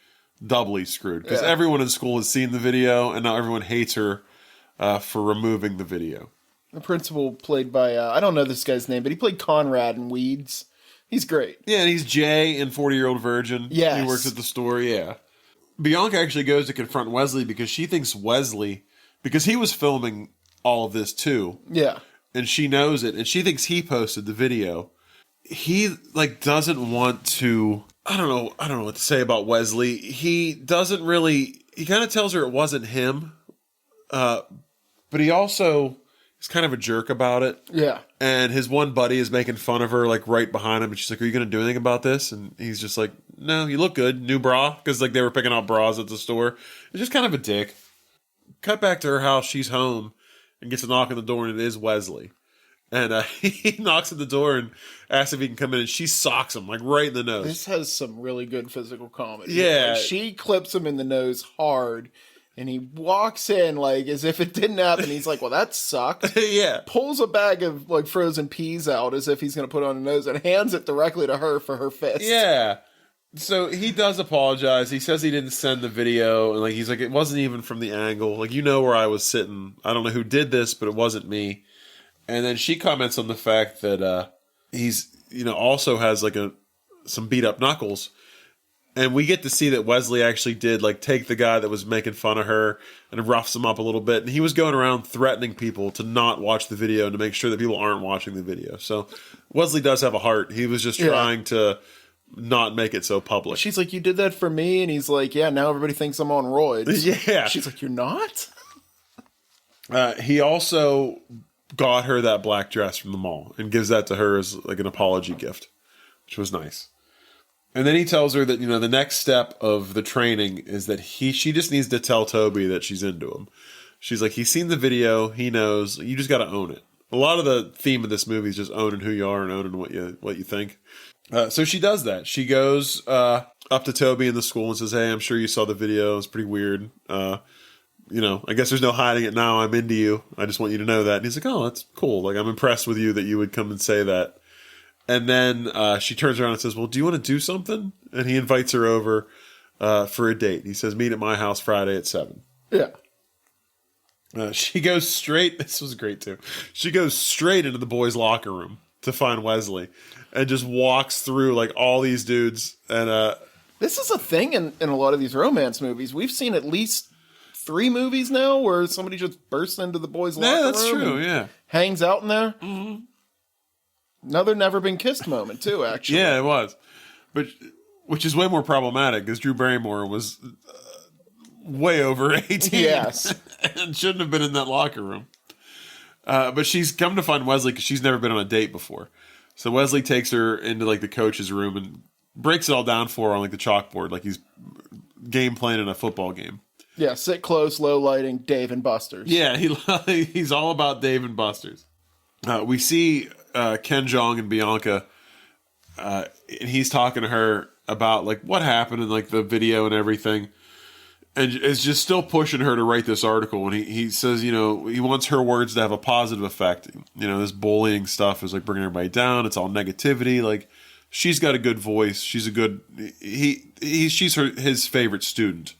doubly screwed. Because everyone in school has seen the video, and now everyone hates her for removing the video. The principal played by, I don't know this guy's name, but he played Conrad in Weeds. He's great. Yeah, and he's Jay in 40-Year-Old Virgin. Yes. He works at the store, yeah. Bianca actually goes to confront Wesley because she thinks Wesley, because he was filming all of this too. Yeah. And she knows it, and she thinks he posted the video. He, like, doesn't want to, I don't know what to say about Wesley. He doesn't really, he kind of tells her it wasn't him, but he also is kind of a jerk about it. Yeah. And his one buddy is making fun of her, like, right behind him. And she's like, are you going to do anything about this? And he's just like, no, you look good. New bra. Because, like, they were picking out bras at the store. It's just kind of a dick. Cut back to her house. She's home and gets a knock on the door, and it is Wesley. And he knocks at the door and asks if he can come in, and she socks him, like, right in the nose. This has some really good physical comedy. Yeah. Like, she clips him in the nose hard, and he walks in, like, as if it didn't happen. He's like, well, that sucked. Yeah. Pulls a bag of, like, frozen peas out as if he's going to put it on her nose and hands it directly to her for her fist. Yeah. So he does apologize. He says he didn't send the video, and, like, he's like, it wasn't even from the angle. Like, you know where I was sitting. I don't know who did this, but it wasn't me. And then she comments on the fact that he's, also has, like, some beat up knuckles. And we get to see that Wesley actually did, like, take the guy that was making fun of her and roughs him up a little bit. And he was going around threatening people to not watch the video and to make sure that people aren't watching the video. So Wesley does have a heart. He was just trying to not make it so public. She's like, you did that for me? And he's like, yeah, now everybody thinks I'm on roids. Yeah. She's like, you're not? He also got her that black dress from the mall and gives that to her as, like, an apology gift, which was nice. And then he tells her that, the next step of the training is that she just needs to tell Toby that she's into him. She's like, he's seen the video, he knows, you just got to own it. A lot of the theme of this movie is just owning who you are and owning what you think. So she does that. She goes up to Toby in the school and says, hey, I'm sure you saw the video. It's pretty weird. I guess there's no hiding it now. I'm into you. I just want you to know that. And he's like, oh, that's cool. Like, I'm impressed with you that you would come and say that. And then she turns around and says, well, do you want to do something? And he invites her over for a date. He says, meet at my house Friday at 7. Yeah. She goes straight. This was great, too. She goes straight into the boys' locker room to find Wesley and just walks through, like, all these dudes. And this is a thing in a lot of these romance movies. We've seen at least 3 movies now where somebody just bursts into the boys' locker room. Yeah, that's true, yeah. Hangs out in there. Mm-hmm. Another never been kissed moment too, actually. Yeah, it was, but which is way more problematic because Drew Barrymore was way over 18, yes, and shouldn't have been in that locker room. But she's come to find Wesley because she's never been on a date before. So Wesley takes her into, like, the coach's room and breaks it all down for her on, like, the chalkboard, like he's game playing in a football game. Yeah, sit close, low lighting, Dave and Buster's. Yeah, he's all about Dave and Buster's. We see Ken Jeong and Bianca, and he's talking to her about, like, what happened in, like, the video and everything, and is just still pushing her to write this article. And he says, he wants her words to have a positive effect. This bullying stuff is, like, bringing everybody down. It's all negativity. Like, she's got a good voice. She's a good she's his favorite student,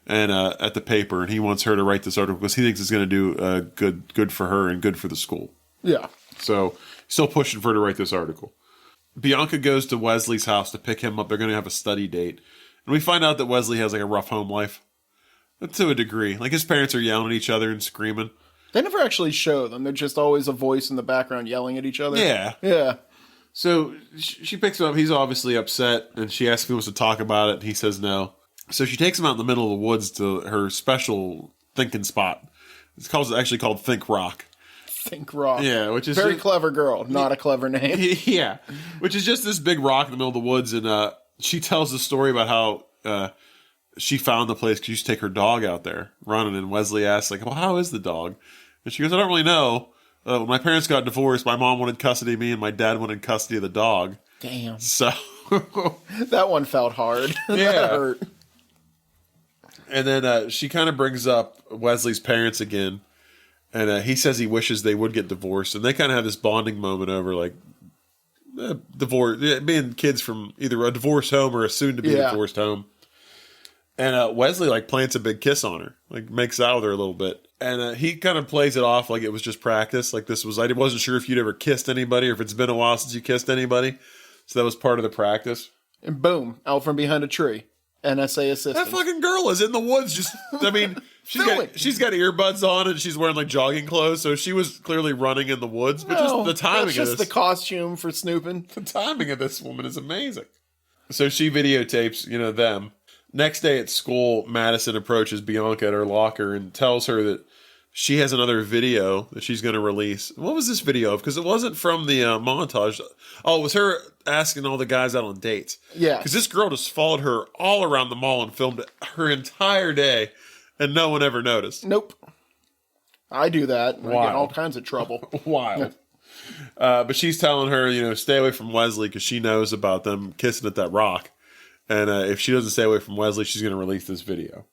and at the paper, and he wants her to write this article because he thinks it's going to do good for her and good for the school. Yeah. So still pushing for her to write this article. Bianca goes to Wesley's house to pick him up. They're going to have a study date. And we find out that Wesley has, like, a rough home life. To a degree. Like, his parents are yelling at each other and screaming. They never actually show them. They're just always a voice in the background yelling at each other. Yeah. Yeah. So she picks him up. He's obviously upset. And she asks if he wants to talk about it. And he says no. So she takes him out in the middle of the woods to her special thinking spot. It's actually called Think Rock. Think Rock. Yeah, which is very clever girl, not a clever name. Yeah, which is just this big rock in the middle of the woods, and she tells the story about how she found the place because she used to take her dog out there running, and Wesley asks, like, well, how is the dog? And she goes, I don't really know. When my parents got divorced, my mom wanted custody of me, and my dad wanted custody of the dog. Damn. So that one felt hard. Yeah. That hurt. And then she kind of brings up Wesley's parents again. And he says he wishes they would get divorced. And they kind of have this bonding moment over, like, divorce, being kids from either a divorced home or a soon-to-be divorced home. And Wesley, like, plants a big kiss on her. Like, makes out with her a little bit. And he kind of plays it off like it was just practice. Like, this was, I wasn't sure if you'd ever kissed anybody or if it's been a while since you kissed anybody. So that was part of the practice. And boom, out from behind a tree. NSA assistant. That fucking girl is in the woods. Just, I mean, she's got earbuds on and she's wearing like jogging clothes, so she was clearly running in the woods. But just the timing of this, just the costume for snooping. The timing of this woman is amazing. So she videotapes, them. Next day at school, Madison approaches Bianca at her locker and tells her that she has another video that she's going to release. What was this video of? Because it wasn't from the montage. Oh, it was her asking all the guys out on dates. Yeah. Because this girl just followed her all around the mall and filmed her entire day, and no one ever noticed. Nope. I do that. I get in all kinds of trouble. Wild. But she's telling her, stay away from Wesley because she knows about them kissing at that rock. And if she doesn't stay away from Wesley, she's going to release this video.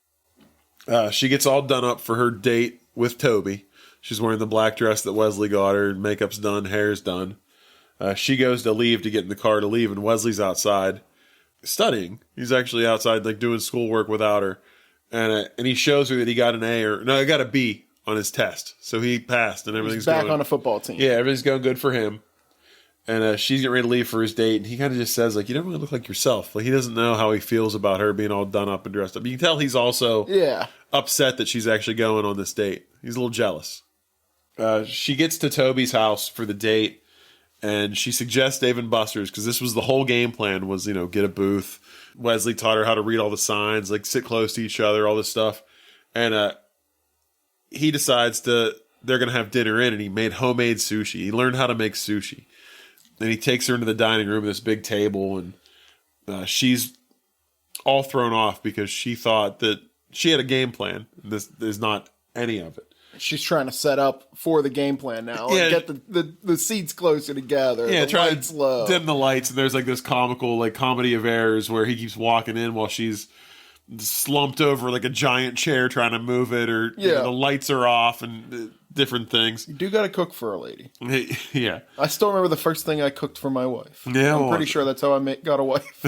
She gets all done up for her date with Toby. She's wearing the black dress that Wesley got her. Makeup's done. Hair's done. She goes to leave to get in the car to leave, and Wesley's outside studying. He's actually outside, like, doing schoolwork without her. And he shows her that he got an A he got a B on his test. So he passed, and everything's back on a football team. Yeah, everything's going good for him. And she's getting ready to leave for his date, and he kind of just says, like, you don't really look like yourself. Like, he doesn't know how he feels about her being all done up and dressed up. You can tell he's also upset that she's actually going on this date. He's a little jealous. She gets to Toby's house for the date, and she suggests Dave & Buster's, because this was the whole game plan was, get a booth. Wesley taught her how to read all the signs, like sit close to each other, all this stuff. And he decides they're going to have dinner in, and he made homemade sushi. He learned how to make sushi. And he takes her into the dining room, this big table, and she's all thrown off because she thought that she had a game plan. And this is not any of it. She's trying to set up for the game plan now. Yeah. And get the seats closer together. Yeah, try to dim the lights. And there's like this comical, like, comedy of errors where he keeps walking in while she's slumped over like a giant chair trying to move it, or the lights are off and different things. You do got to cook for a lady. Yeah. I still remember the first thing I cooked for my wife. Yeah, I'm pretty sure that's how I got a wife.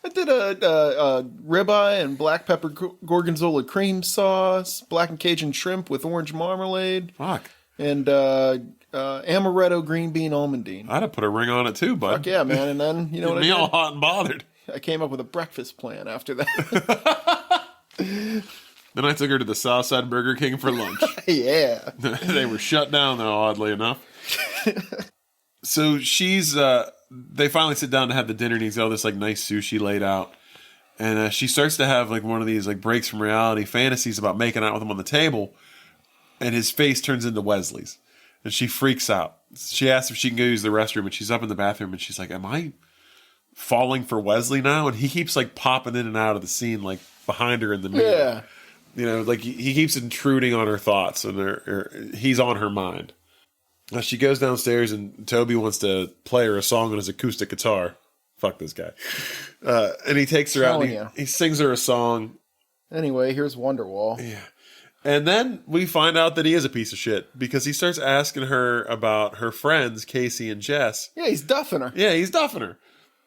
I did a ribeye and black pepper gorgonzola cream sauce, black and Cajun shrimp with orange marmalade. Fuck. And amaretto green bean almondine. I'd have put a ring on it too, bud. Fuck yeah, man. And then, you know what I did? Me all hot and bothered. I came up with a breakfast plan after that. Then I took her to the Southside Burger King for lunch. Yeah. They were shut down, though, oddly enough. So they finally sit down to have the dinner, and he's got all this, like, nice sushi laid out. And she starts to have, like, one of these, like, breaks from reality fantasies about making out with him on the table. And his face turns into Wesley's. And she freaks out. She asks if she can go use the restroom, and she's up in the bathroom, and she's like, am I falling for Wesley now? And he keeps, like, popping in and out of the scene, like, behind her in the mirror. Yeah. Like, he keeps intruding on her thoughts, and he's on her mind. Now she goes downstairs, and Toby wants to play her a song on his acoustic guitar. Fuck this guy. And he takes her out, and he sings her a song. Anyway, here's Wonderwall. Yeah. And then we find out that he is a piece of shit, because he starts asking her about her friends, Casey and Jess. Yeah, he's duffing her. Yeah, he's duffing her.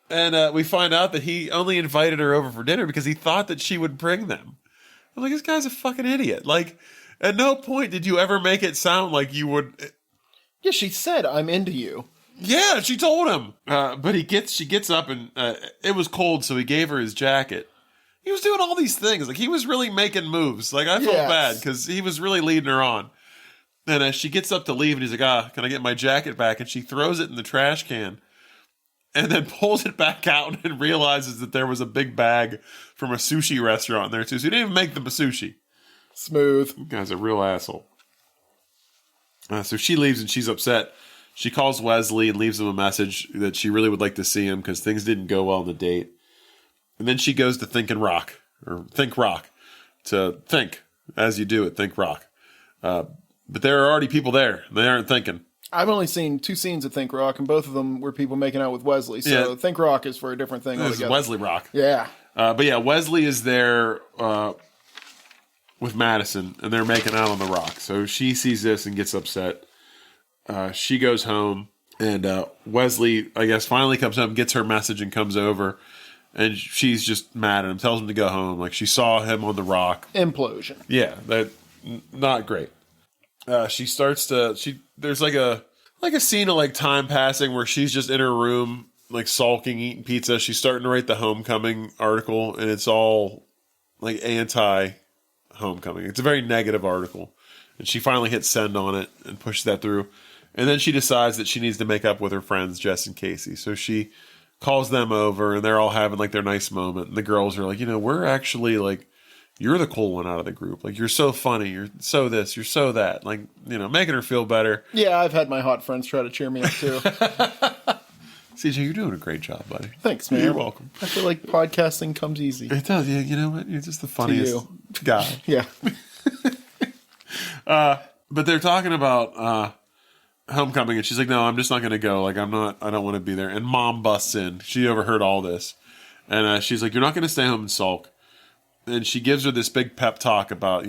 And we find out that he only invited her over for dinner because he thought that she would bring them. I'm like, this guy's a fucking idiot. Like, at no point did you ever make it sound like you would. Yeah, she said, I'm into you. Yeah, she told him. But she gets up, and it was cold, so he gave her his jacket. He was doing all these things. Like, he was really making moves. Like, I felt bad because he was really leading her on. And she gets up to leave, and he's like, can I get my jacket back? And she throws it in the trash can. And then pulls it back out and realizes that there was a big bag from a sushi restaurant there, too. So he didn't even make them a sushi. Smooth. That guy's a real asshole. So she leaves, and she's upset. She calls Wesley and leaves him a message that she really would like to see him because things didn't go well on the date. And then she goes to Think Rock, to think, as you do at Think Rock. But there are already people there. They aren't thinking. I've only seen 2 scenes of Think Rock, and both of them were people making out with Wesley. So Think Rock is for a different thing altogether. altogether. This is Wesley Rock. Yeah. But yeah, Wesley is there with Madison, and they're making out on the rock. So she sees this and gets upset. She goes home, and Wesley, I guess, finally comes home, gets her message, and comes over. And she's just mad at him, tells him to go home. Like, she saw him on the rock. Implosion. Yeah, not great. She starts to, there's like a scene of like time passing where she's just in her room, like sulking, eating pizza. She's starting to write the homecoming article, and it's all like anti-homecoming. It's a very negative article. And she finally hits send on it and pushes that through. And then she decides that she needs to make up with her friends, Jess and Casey. So she calls them over, and they're all having like their nice moment. And the girls are like, we're actually like, you're the cool one out of the group. Like, you're so funny. You're so this, you're so that. Like, making her feel better. Yeah, I've had my hot friends try to cheer me up too. CJ, you're doing a great job, buddy. Thanks, man. You're welcome. I feel like podcasting comes easy. It does. Yeah, you know what? You're just the funniest guy. Yeah. But they're talking about homecoming, and she's like, no, I'm just not going to go. Like, I don't want to be there. And Mom busts in. She overheard all this. And she's like, you're not going to stay home and sulk. And she gives her this big pep talk about,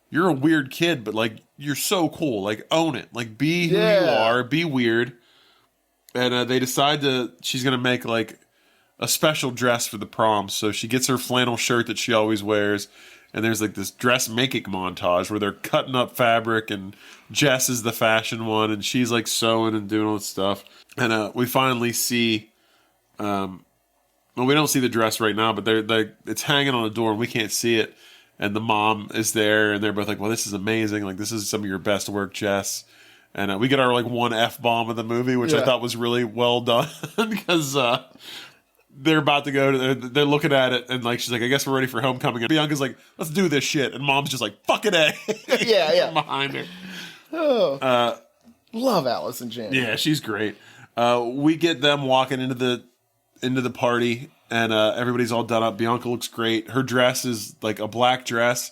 you're a weird kid, but like, you're so cool. Like, own it. Like, be who you are. Be weird. And they decide she's going to make like a special dress for the prom. So she gets her flannel shirt that she always wears. And there's like this dressmaking montage where they're cutting up fabric, and Jess is the fashion one, and she's like sewing and doing all this stuff. And we finally see, well, we don't see the dress right now, but it's hanging on a door and we can't see it. And the mom is there, and they're both like, well, this is amazing. Like, this is some of your best work, Jess. And we get our like one F-bomb of the movie, which I thought was really well done because they're about to go they're looking at it, and like, she's like, I guess we're ready for homecoming. And Bianca's like, let's do this shit. And Mom's just like, fucking A. Yeah. Behind her. Oh. Love Allison Janney. Yeah, she's great. We get them walking into the party, and everybody's all done up. Bianca looks great. Her dress is like a black dress.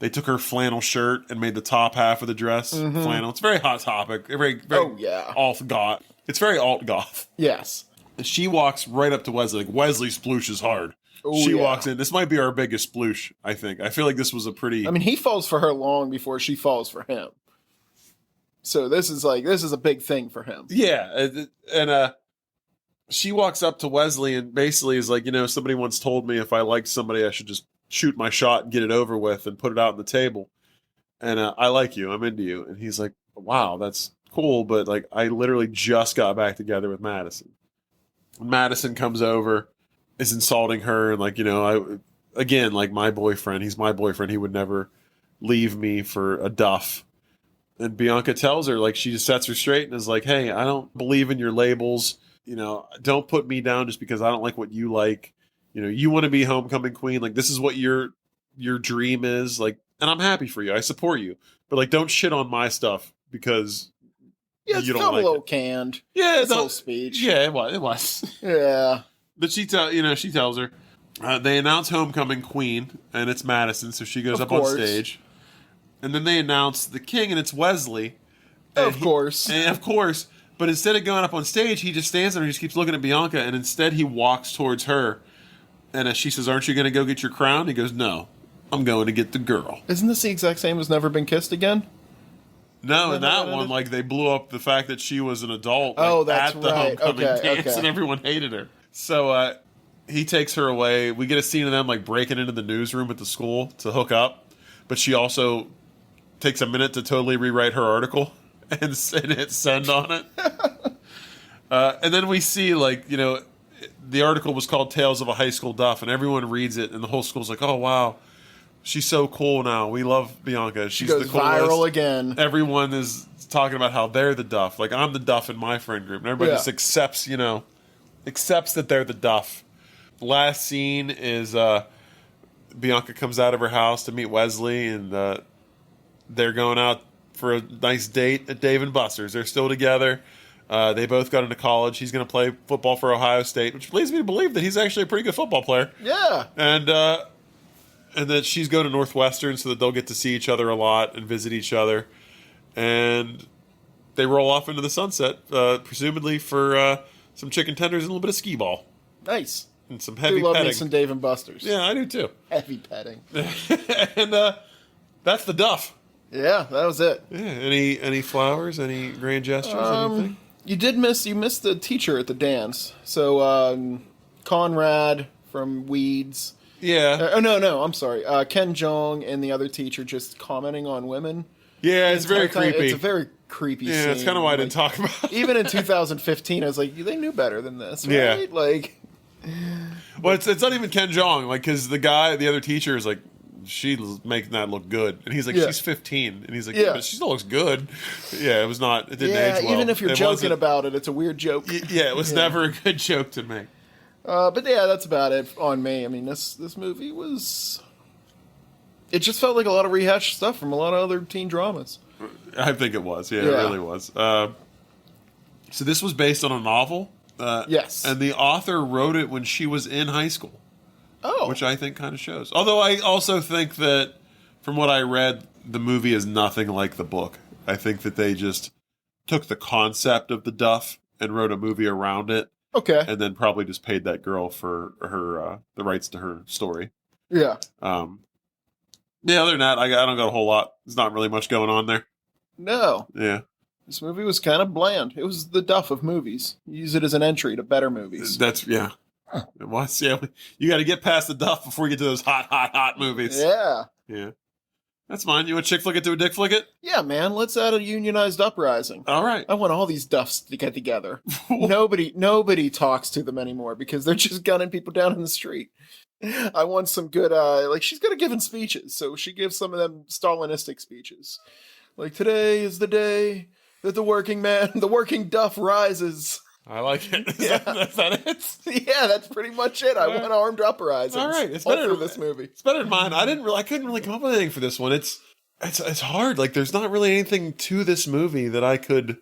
They took her flannel shirt and made the top half of the dress flannel. It's a very hot topic. Very alt-goth. It's very alt-goth. Yes. And she walks right up to Wesley. Like, Wesley splooshes hard. She walks in. This might be our biggest sploosh, I think. I feel like this was a pretty... I mean, he falls for her long before she falls for him. So this is a big thing for him. Yeah. And she walks up to Wesley and basically is like, somebody once told me if I liked somebody, I should just shoot my shot and get it over with and put it out on the table. And I like you. I'm into you. And he's like, wow, that's cool. But like, I literally just got back together with Madison. Madison comes over, is insulting her. And like, like my boyfriend, he's my boyfriend. He would never leave me for a Duff. And Bianca tells her, like, she just sets her straight and is like, hey, I don't believe in your labels. Don't put me down just because I don't like what you like. You want to be homecoming queen. Like, this is what your dream is. Like, and I'm happy for you. I support you. But like, don't shit on my stuff because you don't like it. A little canned. Yeah, it's a little speech. Yeah, it was. Yeah. But she tells her. They announce homecoming queen, and it's Madison, so she goes up on stage. And then they announce the king, and it's Wesley. Of course. But instead of going up on stage, he just stands there and he just keeps looking at Bianca, and instead he walks towards her. And she says, aren't you going to go get your crown? He goes, no, I'm going to get the girl. Isn't this the exact same as Never Been Kissed Again? No, in that one, like, they blew up the fact that she was an adult that's at the right. homecoming dance, and everyone hated her. So he takes her away. We get a scene of them, like, breaking into the newsroom at the school to hook up. But she also takes a minute to totally rewrite her article and hit send on it. And then we see, like, the article was called Tales of a High School Duff, and everyone reads it, and the whole school's like, oh, wow, she's so cool now. We love Bianca. She's goes the coolest. Viral again. Everyone is talking about how they're the Duff. Like, I'm the Duff in my friend group. And everybody just accepts that they're the Duff. The last scene is Bianca comes out of her house to meet Wesley, and they're going out for a nice date at Dave & Buster's. They're still together. They both got into college. He's going to play football for Ohio State, which leads me to believe that he's actually a pretty good football player. Yeah. And that she's going to Northwestern so that they'll get to see each other a lot and visit each other. And they roll off into the sunset, presumably for some chicken tenders and a little bit of skee ball. Nice. And some heavy I love petting. me some Dave & Buster's. Yeah, I do too. Heavy petting. And That's the Duff. Yeah, that was it. Yeah. Any flowers? Any grand gestures? Anything? You missed the teacher at the dance. So, Conrad from Weeds. Yeah. No, I'm sorry. Ken Jeong and the other teacher just commenting on women. Yeah, it's very Entire time. creepy. It's a very creepy scene. Yeah, that's kind of why I didn't talk about it. Even in 2015, I was like, they knew better than this, right? Yeah. Like, Well, it's not even Ken Jeong, like, because the other teacher is like, she's making that look good, and he's like, Yeah. she's 15, and he's like, Yeah. but she still looks good. Yeah, it didn't yeah, age well. even if you're It joking wasn't- about it, it's a weird joke. Yeah, it was never a good joke to make. But yeah, that's about it on me. I mean, this movie was. It just felt like a lot of rehashed stuff from a lot of other teen dramas. I think it was. Yeah, it Yeah. really was. So this was based on a novel. Yes. And the author wrote it when she was in high school, Oh. which I think kind of shows. Although I also think that, from what I read, the movie is nothing like the book. I think that they just took the concept of the Duff and wrote a movie around it, Okay. and then probably just paid that girl for her the rights to her story. Yeah. Yeah, other than that, I don't got a whole lot. There's not really much going on there. No. Yeah. This movie was kind of bland. It was the Duff of movies. Use it as an entry to better movies. That's, yeah. It was, yeah. You got to get past the Duff before you get to those hot movies. Yeah. Yeah. That's fine. You want to chick flick it to a dick flick it? Yeah, man. Let's add a unionized uprising. All right. I want all these Duffs to get together. Nobody talks to them anymore because they're just gunning people down in the street. I want some good, she's good at giving speeches, so she gives some of them Stalinistic speeches. Like, today is the day that the working Duff rises. I like it. Yeah. Is that it? Yeah, that's pretty much it. I want armed uprisings. All right. It's all better through than this movie. It's better than mine. I couldn't really come up with anything for this one. It's hard. Like, there's not really anything to this movie that I could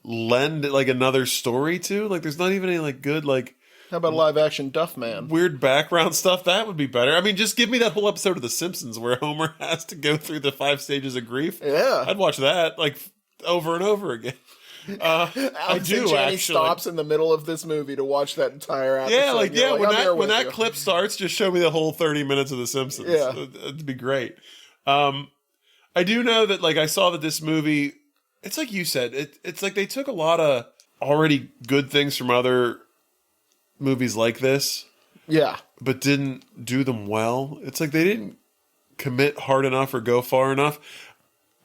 lend, like, another story to. Like, there's not even any, like, good, like, How about a live action Duff Man? weird background stuff. That would be better. I mean, just give me that whole episode of The Simpsons where Homer has to go through the 5 stages of grief. Yeah. I'd watch that, like, over and over again. I Alex do, and Jenny actually. stops in the middle of this movie to watch that entire episode. Yeah, like, You're when I'm there when with that you. clip starts, just show me the whole 30 minutes of The Simpsons. Yeah. It'd be great. I do know that, like, I saw that this movie, it's like you said, it's like they took a lot of already good things from other movies like this, Yeah. but didn't do them well. It's like they didn't commit hard enough or go far enough.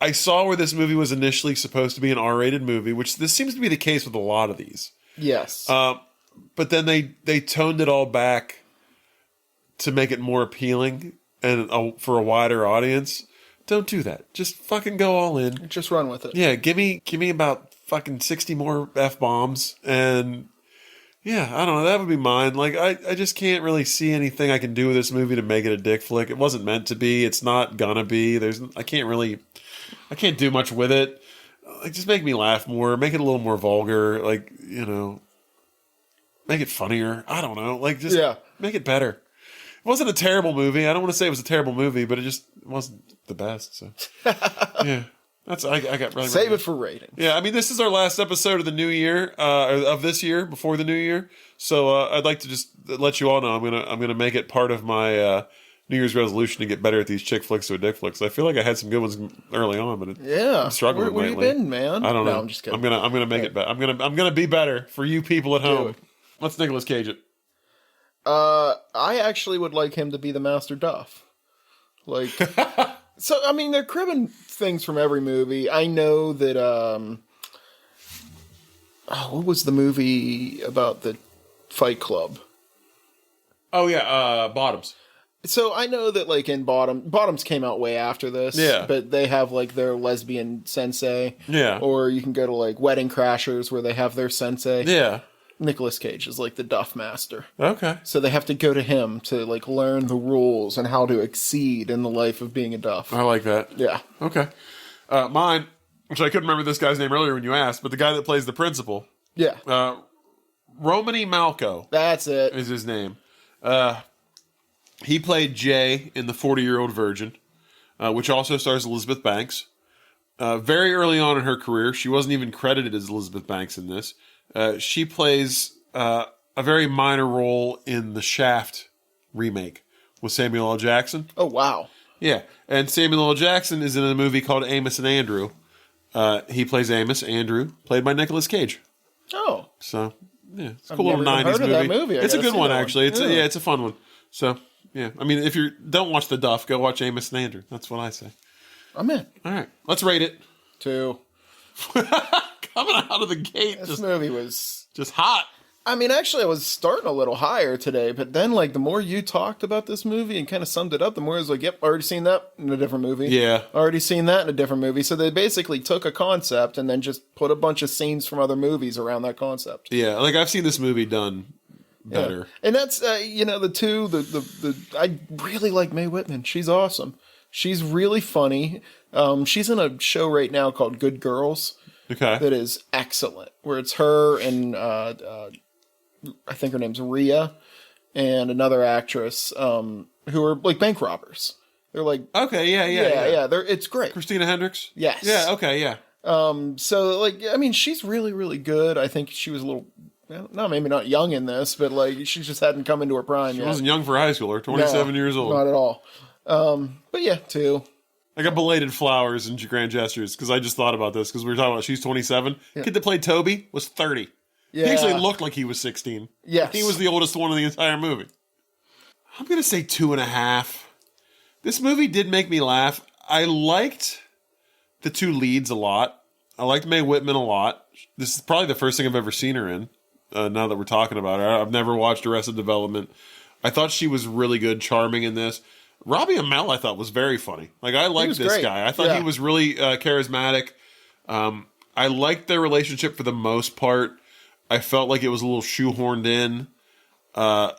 I saw where this movie was initially supposed to be an R-rated movie, which this seems to be the case with a lot of these. Yes. But then they toned it all back to make it more appealing and for a wider audience. Don't do that. Just fucking go all in. Just run with it. Yeah, give me about fucking 60 more F-bombs, and yeah, I don't know, that would be mine. Like, I just can't really see anything I can do with this movie to make it a dick flick. It wasn't meant to be. It's not gonna be. I can't do much with it. Like, just make me laugh more. Make it a little more vulgar. Like, make it funnier. I don't know. Like, just make it better. It wasn't a terrible movie. I don't want to say it was a terrible movie, but it wasn't the best. So, yeah. I got really Save it for rating. Yeah, I mean, this is our last episode of the new year, of this year, before the new year. So I'd like to just let you all know I'm gonna make it part of my New Year's resolution to get better at these chick flicks or dick flicks. I feel like I had some good ones early on, but I'm struggling Where you lately. been, man? I don't know. No, I'm just kidding. I'm gonna make it better. I'm gonna be better for you people at home. it. Let's Nicolas Cage it. I actually would like him to be the Master Duff. Like, so, I mean, they're cribbing things from every movie. I know that, what was the movie about the Fight Club? Oh yeah, Bottoms. So I know that, like, in Bottoms came out way after this. Yeah. But they have, like, their lesbian sensei. Yeah. Or you can go to, like, Wedding Crashers where they have their sensei. Yeah. Nicolas Cage is, like, the Duff master. Okay. So they have to go to him to, like, learn the rules and how to exceed in the life of being a Duff. I like that. Yeah. Okay. Mine, which I couldn't remember this guy's name earlier when you asked, but the guy that plays the principal, Yeah. Romany Malco That's it. is his name. He played Jay in The 40-Year-Old Virgin, which also stars Elizabeth Banks. Very early on in her career, she wasn't even credited as Elizabeth Banks in this. She plays a very minor role in the Shaft remake with Samuel L. Jackson. Oh, wow. Yeah, and Samuel L. Jackson is in a movie called Amos and Andrew. He plays Amos. Andrew, played by Nicolas Cage. Oh. So, yeah, it's a I've cool little never even 90s heard of movie. that movie. I It's a gotta good see one, that one. actually. It's Yeah. it's a fun one. So, yeah. I mean, if you don't watch the Duff, go watch Amos and Andrew. That's what I say. I'm in. All right, let's rate it. 2. Coming out of the gate, This movie was... just hot. I mean, actually, I was starting a little higher today, but then, like, the more you talked about this movie and kind of summed it up, the more I was like, yep, already seen that in a different movie. Yeah. Already seen that in a different movie. So they basically took a concept and then just put a bunch of scenes from other movies around that concept. Yeah, like I've seen this movie done better. Yeah. And that's, I really like Mae Whitman. She's awesome. She's really funny. She's in a show right now called Good Girls Okay. that is excellent, where it's her and I think her name's Rhea and another actress who are like bank robbers. They're like, Okay, yeah. it's great. Christina Hendricks? Yes. Yeah, okay, yeah. So like, I mean, she's really, really good. I think she was a little, well, no, maybe not young in this, but like she just hadn't come into her prime She yet. wasn't young for a high schooler, 27 years old. Not at all. But yeah, 2. I got belated flowers and grand gestures because I just thought about this because we were talking about she's 27. Kid that played Toby was 30. Yeah. He actually looked like he was 16. Yes. He was the oldest one in the entire movie. I'm going to say 2.5. This movie did make me laugh. I liked the 2 leads a lot. I liked Mae Whitman a lot. This is probably the first thing I've ever seen her in, now that we're talking about her. I've never watched Arrested Development. I thought she was really good, charming in this. Robbie Amell, I thought, was very funny. Like, I liked this great. guy. I thought he was really charismatic. I liked their relationship for the most part. I felt like it was a little shoehorned in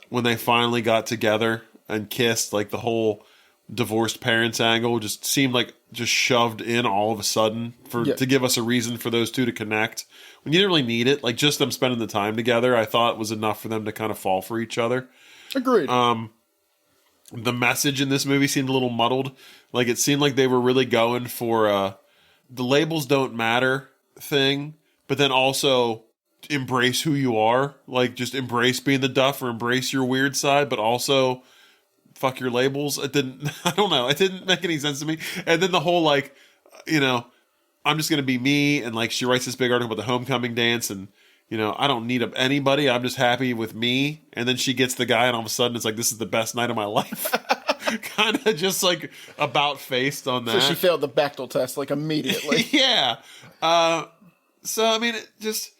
when they finally got together and kissed. Like, the whole divorced parents angle just seemed like just shoved in all of a sudden to give us a reason for those two to connect. When you didn't really need it. Like, just them spending the time together, I thought was enough for them to kind of fall for each other. Agreed. The message in this movie seemed a little muddled. Like, it seemed like they were really going for the labels don't matter thing, but then also embrace who you are. Like, just embrace being the Duff or embrace your weird side, but also fuck your labels. It didn't, I don't know. It didn't make any sense to me. And then the whole, like, I'm just going to be me. And, like, she writes this big article about the homecoming dance and, I don't need anybody. I'm just happy with me. And then she gets the guy, and all of a sudden it's like, this is the best night of my life. Kind of just like about faced on that. So she failed the Bechdel test like immediately. Yeah. So, I mean, it just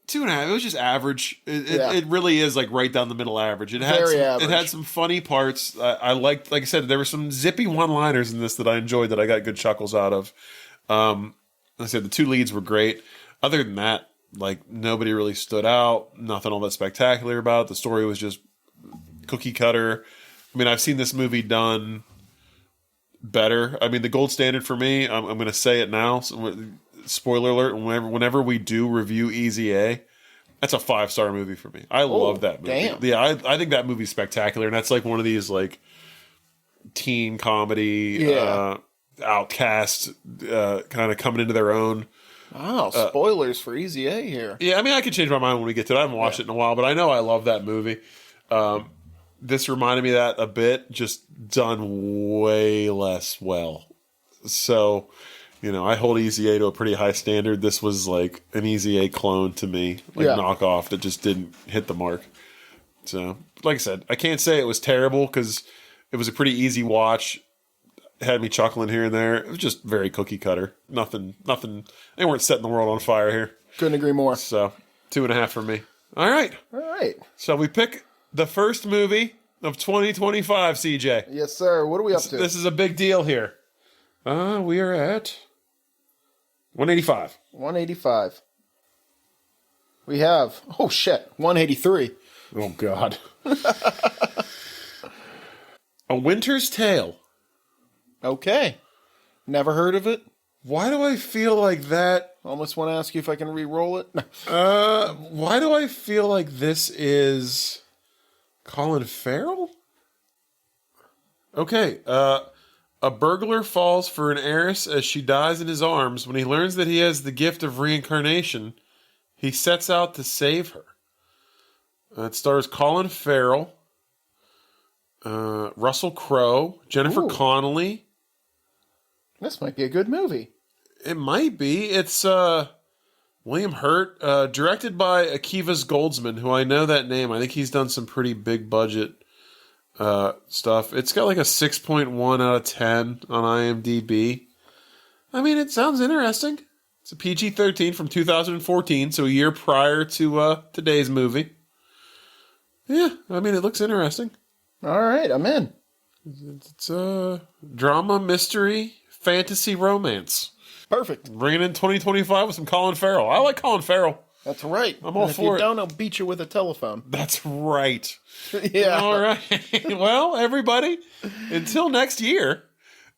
2.5. It was just average. It really is like right down the middle average. It had average. It had some funny parts. I liked, like I said, there were some zippy one-liners in this that I enjoyed that I got good chuckles out of. Like I said, the 2 leads were great. Other than that, like, nobody really stood out. Nothing all that spectacular about it. The story was just cookie cutter. I mean, I've seen this movie done better. I mean, the gold standard for me, I'm going to say it now. So, spoiler alert, whenever we do review Easy A, that's a 5-star movie for me. I love that movie. Damn. Yeah, I think that movie's spectacular. And that's like one of these, like, teen comedy, outcast, kind of coming into their own. Wow, spoilers for Easy A here. Yeah, I mean, I could change my mind when we get to it. I haven't watched it in a while, but I know I love that movie. This reminded me of that a bit, just done way less well. So, I hold Easy A to a pretty high standard. This was like an Easy A clone to me, like knockoff that just didn't hit the mark. So, like I said, I can't say it was terrible because it was a pretty easy watch. Had me chuckling here and there. It was just very cookie cutter. Nothing. They weren't setting the world on fire here. Couldn't agree more. So, 2.5 for me. All right. Shall we pick the first movie of 2025, CJ? Yes, sir. What are we up to? This is a big deal here. We are at 185. 185. We have, 183. Oh, God. A Winter's Tale. Okay. Never heard of it. Why do I feel like that? Almost want to ask you if I can re-roll it. Why do I feel like this is Colin Farrell? Okay. A burglar falls for an heiress as she dies in his arms. When he learns that he has the gift of reincarnation, he sets out to save her. It stars Colin Farrell. Russell Crowe, Jennifer Ooh. Connelly. This might be a good movie. It might be. It's William Hurt, directed by Akivas Goldsman, who I know that name. I think he's done some pretty big budget stuff. It's got like a 6.1 out of 10 on IMDb. I mean, it sounds interesting. It's a PG-13 from 2014, so a year prior to today's movie. Yeah, I mean, it looks interesting. All right, I'm in. It's a drama, mystery, fantasy, romance. Perfect. Bringing in 2025 with some Colin Farrell. I like Colin Farrell. That's right. I'm all and for if it. you don't, I'll beat you with a telephone. That's right. Yeah. All right. Well, everybody, until next year,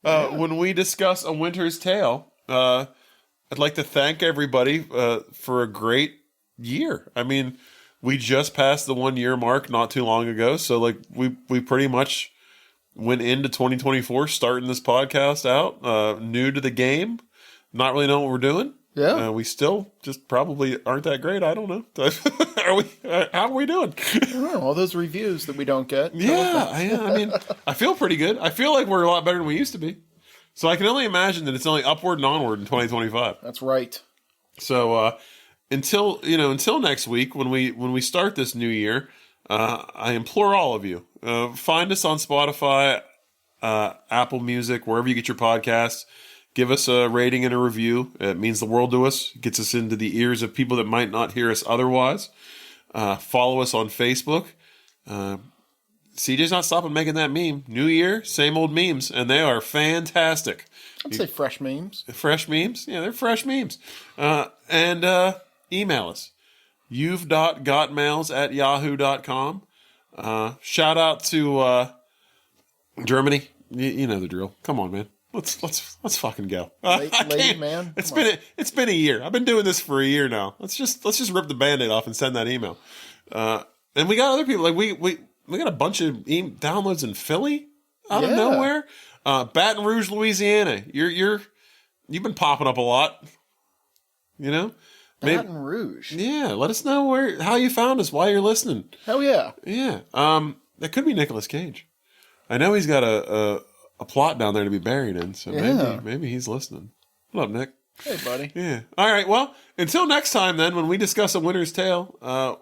when we discuss A Winter's Tale, I'd like to thank everybody for a great year. I mean, we just passed the 1 year mark not too long ago. So like we pretty much went into 2024 starting this podcast out new to the game, not really knowing what we're doing. Yeah. We still just probably aren't that great. I don't know. Are we? How are we doing? I don't know, all those reviews that we don't get. Yeah, I mean, I feel pretty good. I feel like we're a lot better than we used to be. So I can only imagine that it's only upward and onward in 2025. That's right. So until next week when we start this new year, I implore all of you, find us on Spotify, Apple Music, wherever you get your podcasts. Give us a rating and a review. It means the world to us. It gets us into the ears of people that might not hear us otherwise. Follow us on Facebook. CJ's not stopping making that meme. New year, same old memes, and they are fantastic. I'd say fresh memes. Fresh memes? Yeah, they're fresh memes. And email us. you've.gotmails@yahoo.com. Shout out to Germany. You know the drill. Come on, man. Let's fucking go. Lady man. It's been a year. I've been doing this for a year now. Let's just rip the Band-Aid off and send that email. And we got other people like we got a bunch of downloads in Philly out of nowhere. Baton Rouge, Louisiana. You've been popping up a lot. You know? Baton Rouge. Yeah, let us know how you found us while you're listening. Hell yeah. Yeah. That could be Nicolas Cage. I know he's got a plot down there to be buried in, so maybe he's listening. What up, Nick? Hey, buddy. Yeah. All right. Well, until next time, then, when we discuss A Winter's Tale,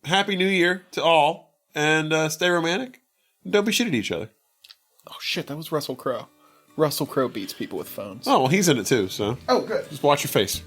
Happy New Year to all, and stay romantic. Don't be shit at each other. Oh, shit, that was Russell Crowe. Russell Crowe beats people with phones. Oh, well, he's in it too, so Oh, good. just watch your face.